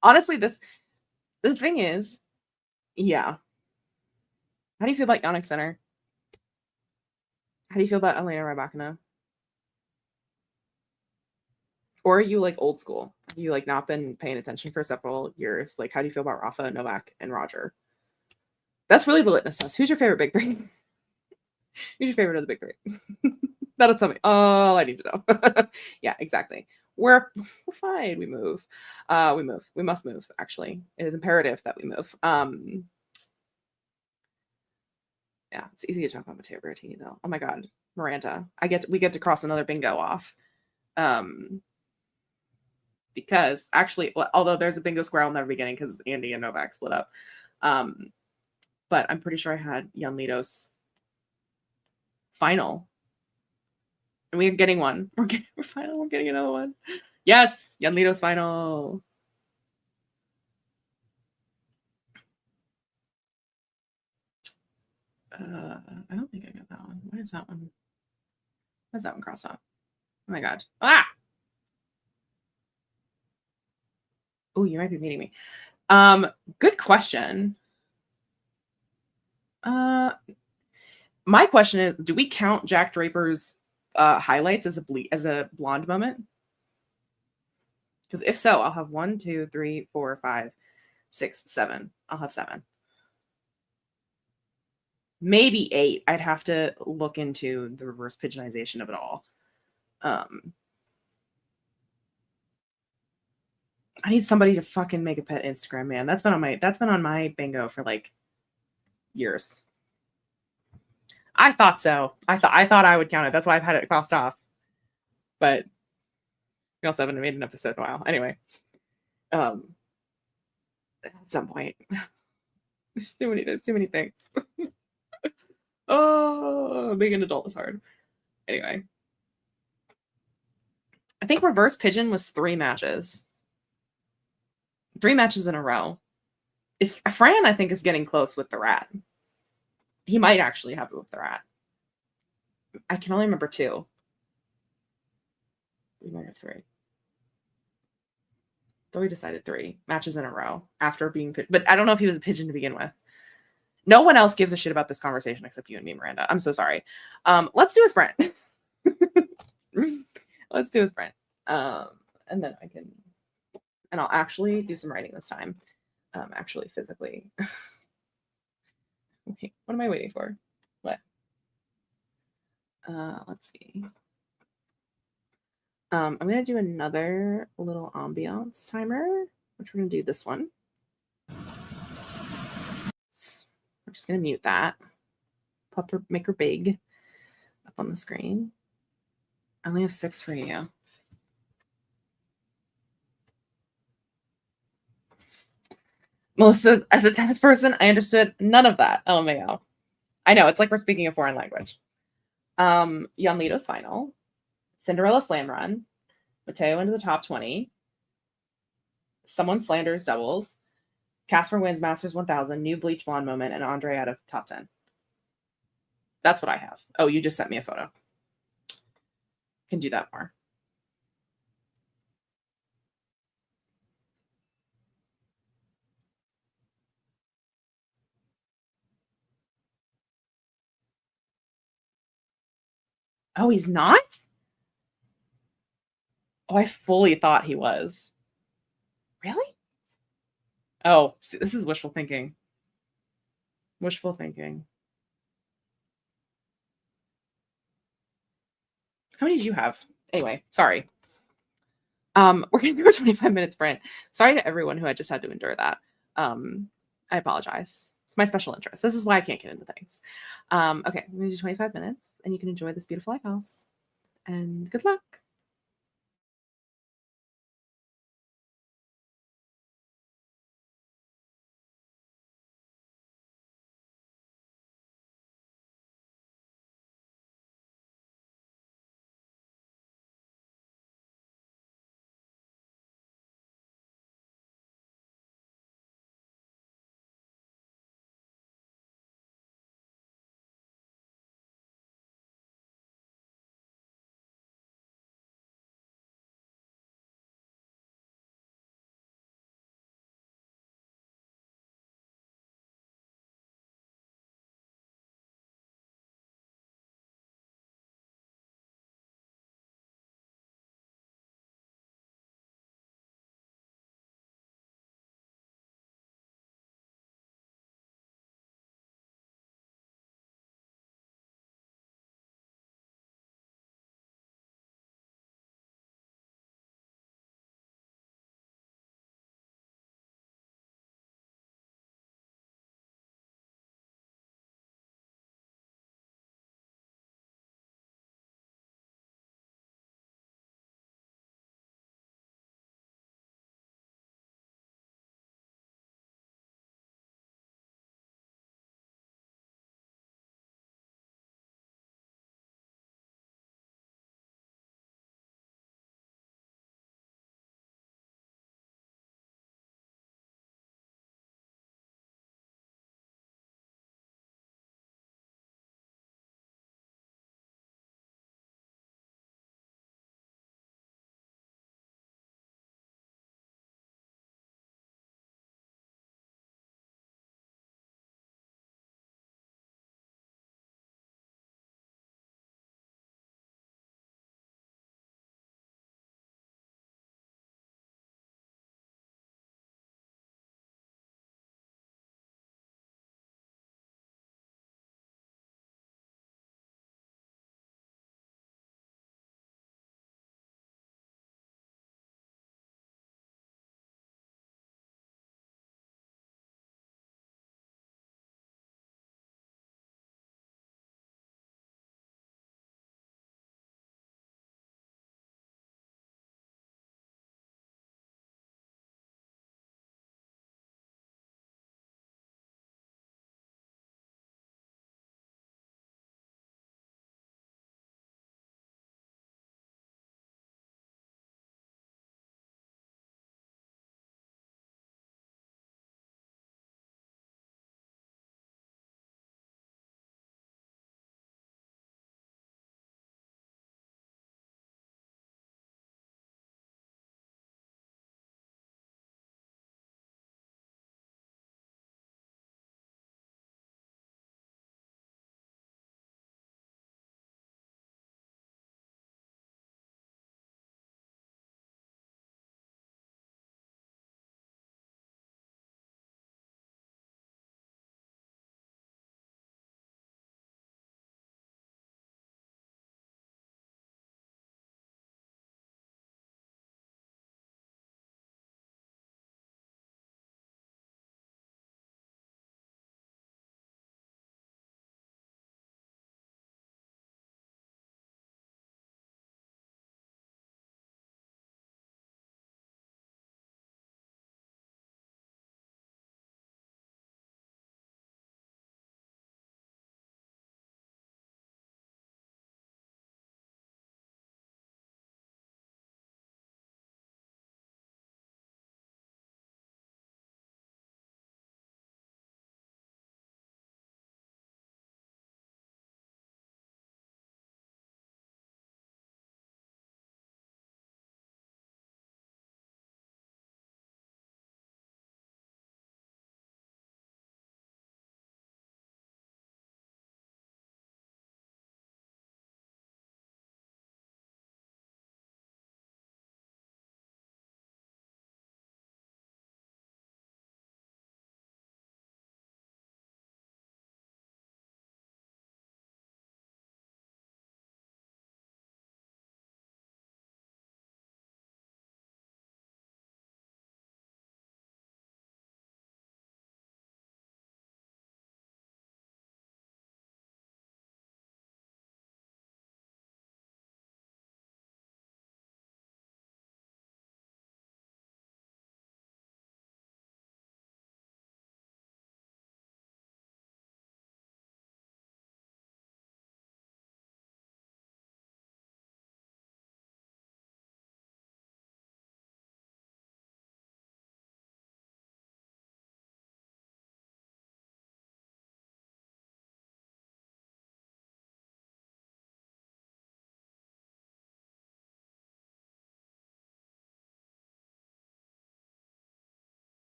Honestly, the thing is, yeah. How do you feel about Yannick Sinner? How do you feel about Elena Rybakina? Or are you like old school? You like not been paying attention for several years. Like, how do you feel about Rafa, Novak, and Roger? That's really the litmus test. Who's your favorite big three? Who's your favorite of the big three? That'll tell me all I need to know. Yeah, exactly. We're fine. We move. We move. We must move. Actually, it is imperative that we move. Yeah, it's easy to talk about Matteo Berrettini though. Oh my God, Miranda. We get to cross another bingo off. Because actually, although there's a bingo square I'll never be getting because Andy and Novak split up. But I'm pretty sure I had Jan Litos final. And we're getting one. We're getting another one. Yes, Jan Litos final. I don't think I got that one. What is that one? Why is that one crossed off? Oh my God. Ah! Oh, you might be meeting me. Good question. My question is, do we count Jack Draper's highlights as a blonde moment? Because if so, I'll have 1, 2, 3, 4, 5, 6, 7. I'll have 7. Maybe 8. I'd have to look into the reverse pigeonization of it all. I need somebody to fucking make a pet Instagram, man. That's been on my bingo for like years. I thought so. I thought I would count it. That's why I've had it crossed off. But we also haven't made an episode in a while. Anyway. At some point. There's too many things. Oh, being an adult is hard. Anyway. I think reverse pigeon was 3 matches. 3 matches in a row. Fran, I think, is getting close with the rat. He might actually have it with the rat. I can only remember 2. We might have 3. So we decided 3 matches in a row after being but I don't know if he was a pigeon to begin with. No one else gives a shit about this conversation except you and me, Miranda. I'm so sorry. Let's do a sprint. Let's do a sprint. And then I'll actually do some writing this time. Actually physically. Wait, what am I waiting for? What? Let's see. I'm going to do another little ambiance timer, which we're going to do this one. We're just going to mute that. Make her big up on the screen. I only have 6 for you. Melissa, as a tennis person, I understood none of that. LMAO. I know, it's like we're speaking a foreign language. Jan Litos final. Cinderella slam run. Matteo into the top 20. Someone slanders doubles. Casper wins Masters 1000. New bleach blonde moment. And Andre out of top 10. That's what I have. Oh, you just sent me a photo. Can do that more. Oh, he's not? Oh, I fully thought he was. Really? Oh, see, this is wishful thinking. Wishful thinking. How many did you have? Anyway, sorry. We're gonna do a 25-minute sprint. Sorry to everyone who I just had to endure that. I apologize. It's my special interest. This is why I can't get into things. Okay, I'm gonna do 25 minutes, and you can enjoy this beautiful lighthouse. And good luck.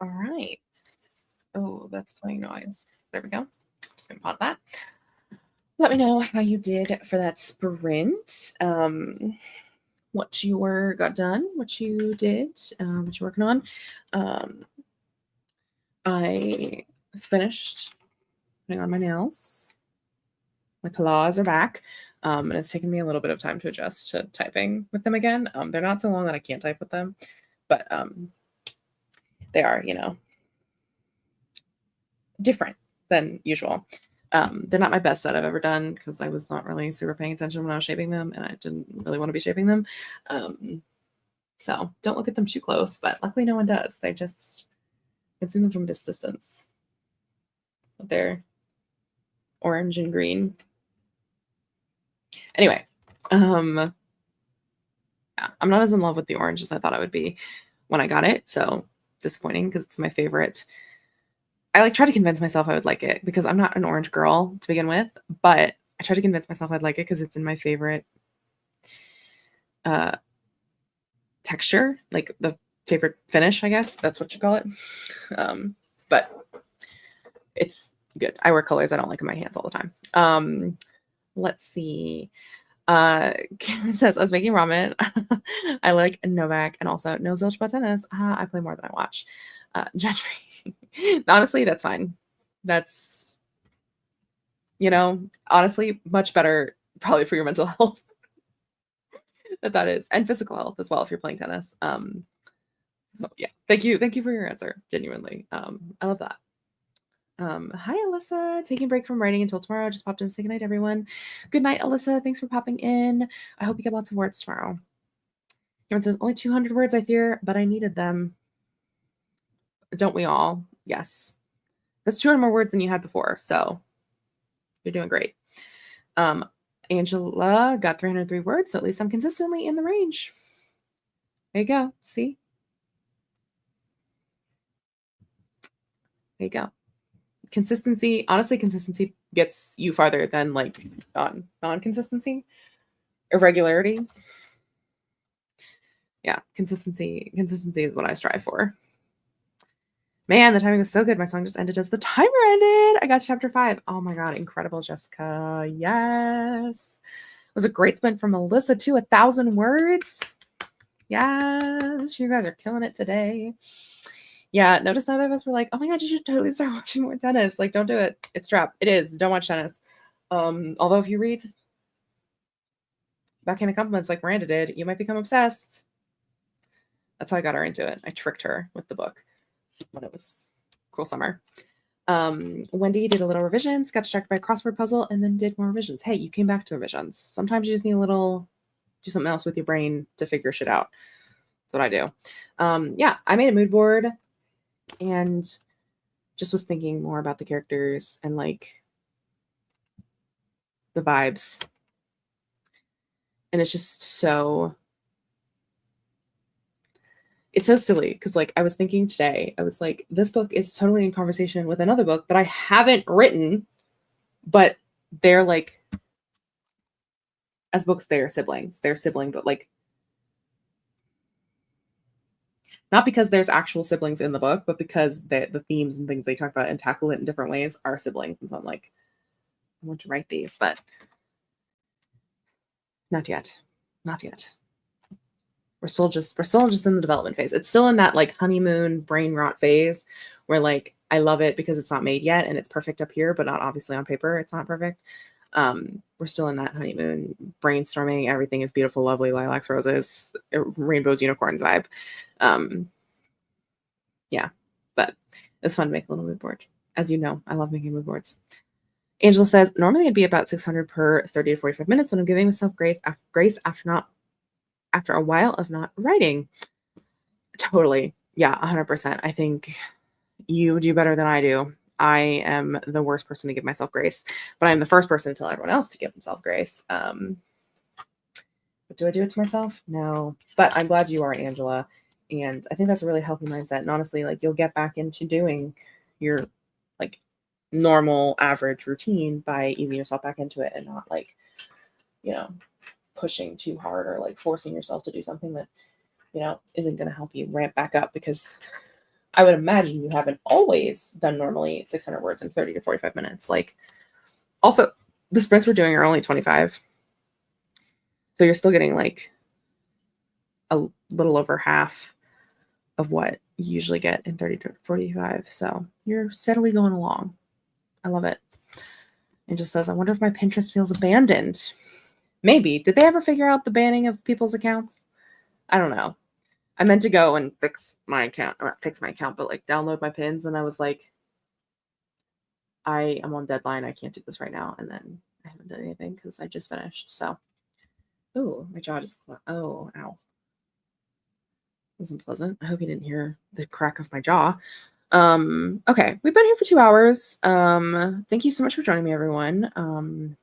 All right. Oh, that's playing noise. There we go. Just gonna pause that. Let me know how you did for that sprint. What you got done, what you did, what you're working on. I finished putting on my nails. My claws are back. And it's taken me a little bit of time to adjust to typing with them again. They're not so long that I can't type with them, but they are, different than usual. They're not my best set I've ever done because I was not really super paying attention when I was shaping them, and I didn't really want to be shaping them. So don't look at them too close, but luckily no one does. They just, you can see them from this distance. They're orange and green. Anyway, yeah, I'm not as in love with the orange as I thought I would be when I got it. So disappointing because it's my favorite. I try to convince myself I would like it because I'm not an orange girl to begin with, but I try to convince myself I'd like it because it's in my favorite texture, like the favorite finish, I guess that's what you call it. But it's good. I wear colors I don't like in my hands all the time. Let's see. Kim says I was making ramen. I like Novak and also no zilch about tennis. I play more than I watch. Judge me. Honestly, that's fine. That's, honestly, much better probably for your mental health. that is, and physical health as well if you're playing tennis. Yeah. Thank you for your answer. Genuinely. I love that. Hi, Alyssa. Taking a break from writing until tomorrow. Just popped in to say goodnight, everyone. Good night, Alyssa. Thanks for popping in. I hope you get lots of words tomorrow. Cameron says, only 200 words, I fear, but I needed them. Don't we all? Yes. That's 200 more words than you had before, so you're doing great. Angela got 303 words, so at least I'm consistently in the range. There you go. See? There you go. Consistency, honestly, consistency gets you farther than like non-consistency. Irregularity. Yeah, consistency is what I strive for. Man, the timing was so good. My song just ended as the timer ended. I got to chapter 5. Oh my god, incredible, Jessica. Yes. It was a great sprint from Melissa too. 1,000 words. Yes, you guys are killing it today. Yeah, notice neither of us were like, oh my god, you should totally start watching more tennis. Like, don't do it. It's trap. It is. Don't watch tennis. Although if you read Backhanded Compliments like Miranda did, you might become obsessed. That's how I got her into it. I tricked her with the book when it was Cruel Summer. Wendy did a little revisions, got distracted by a crossword puzzle, and then did more revisions. Hey, you came back to revisions. Sometimes you just need do something else with your brain to figure shit out. That's what I do. Yeah, I made a mood board and just was thinking more about the characters and like the vibes. And it's just it's so silly because like I was thinking today, I was like, this book is totally in conversation with another book that I haven't written, but they're like, as books, they're siblings. They're sibling, but like not because there's actual siblings in the book, but because the themes and things they talk about and tackle it in different ways are siblings. And so I'm like, I want to write these, but not yet. Not yet. We're still just in the development phase. It's still in that like honeymoon brain rot phase where like I love it because it's not made yet and it's perfect up here, but not obviously on paper. It's not perfect. We're still in that honeymoon brainstorming. Everything is beautiful, lovely, lilacs, roses, rainbows, unicorns vibe. Yeah, but it's fun to make a little mood board. As you know, I love making mood boards. Angela says, normally it'd be about 600 per 30 to 45 minutes when I'm giving myself grace after a while of not writing. Totally. Yeah, 100%. I think you do better than I do. I am the worst person to give myself grace, but I'm the first person to tell everyone else to give themselves grace. But do I do it to myself? No. But I'm glad you are, Angela. And I think that's a really healthy mindset. And honestly, like you'll get back into doing your like normal average routine by easing yourself back into it and not like, pushing too hard or like forcing yourself to do something that, isn't going to help you ramp back up because I would imagine you haven't always done normally 600 words in 30 to 45 minutes. Like, also, the sprints we're doing are only 25. So you're still getting like a little over half of what you usually get in 30 to 45. So you're steadily going along. I love it. It just says, I wonder if my Pinterest feels abandoned. Maybe. Did they ever figure out the banning of people's accounts? I don't know. I meant to go and fix my account, or not fix my account, but like download my pins. And I was like, I am on deadline. I can't do this right now. And then I haven't done anything because I just finished. So, oh, my jaw just, oh, ow. Wasn't pleasant. I hope you didn't hear the crack of my jaw. Okay, we've been here for 2 hours. Thank you so much for joining me, everyone.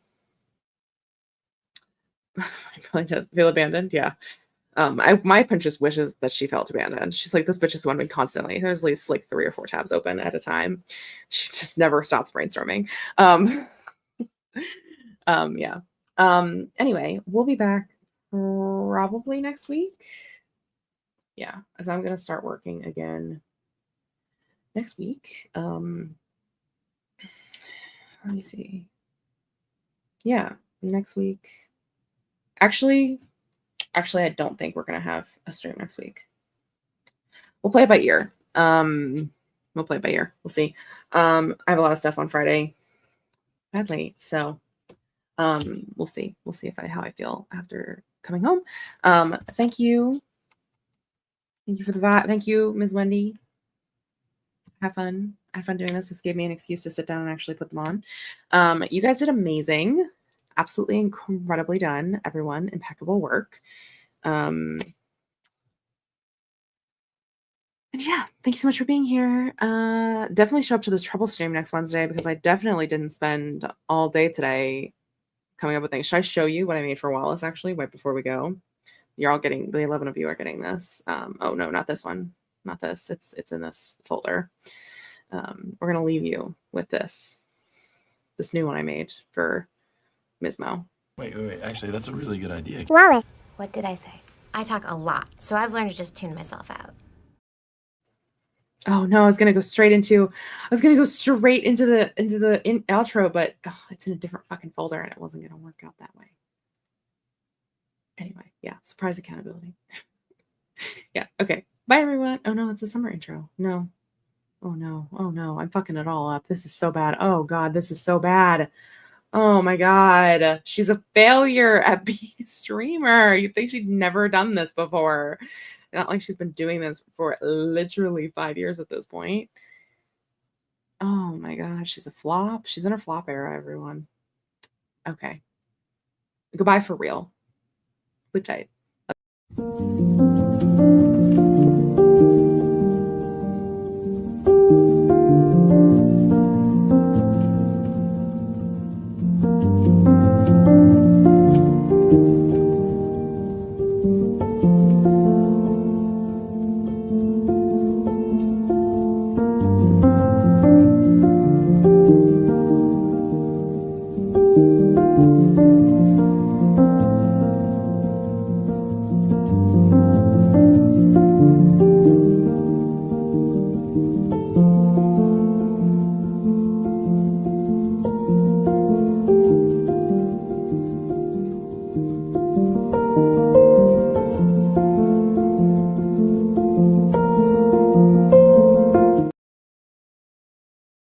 It probably does feel abandoned. Yeah. My Pinterest wishes that she felt abandoned. She's like, this bitch is wondering constantly. There's at least like 3 or 4 tabs open at a time. She just never stops brainstorming. Yeah. Anyway, we'll be back probably next week. Yeah, as I'm gonna start working again next week. Let me see. Yeah, next week. Actually, I don't think we're gonna have a stream next week. We'll play it by ear. We'll play it by ear. We'll see. I have a lot of stuff on Friday, sadly. So, we'll see. We'll see how I feel after coming home. Thank you. Thank you for the vibe. Thank you, Ms. Wendy. Have fun. Have fun doing this. This gave me an excuse to sit down and actually put them on. You guys did amazing. Absolutely incredibly done, everyone. Impeccable work. And yeah, thank you so much for being here. Definitely show up to this trouble stream next Wednesday because I definitely didn't spend all day today coming up with things. Should I show you what I made for Wallace actually right before we go? You're all getting, the 11 of you are getting this. Oh no, not this one. Not this. It's in this folder. We're gonna leave you with this new one I made for Mismo. Wait. Actually, that's a really good idea. Wallace. What did I say? I talk a lot, so I've learned to just tune myself out. Oh no, I was gonna go straight into the outro, but it's in a different fucking folder and it wasn't gonna work out that way. Anyway, yeah, surprise accountability. Yeah, okay. Bye everyone. Oh no, it's a summer intro. No. Oh no, I'm fucking it all up. This is so bad. Oh god, this is so bad. Oh my god, she's a failure at being a streamer. You'd think she'd never done this before. Not like she's been doing this for literally 5 years at this point. Oh my god, she's a flop. She's in her flop era, everyone. Okay. Goodbye for real. Sleep tight.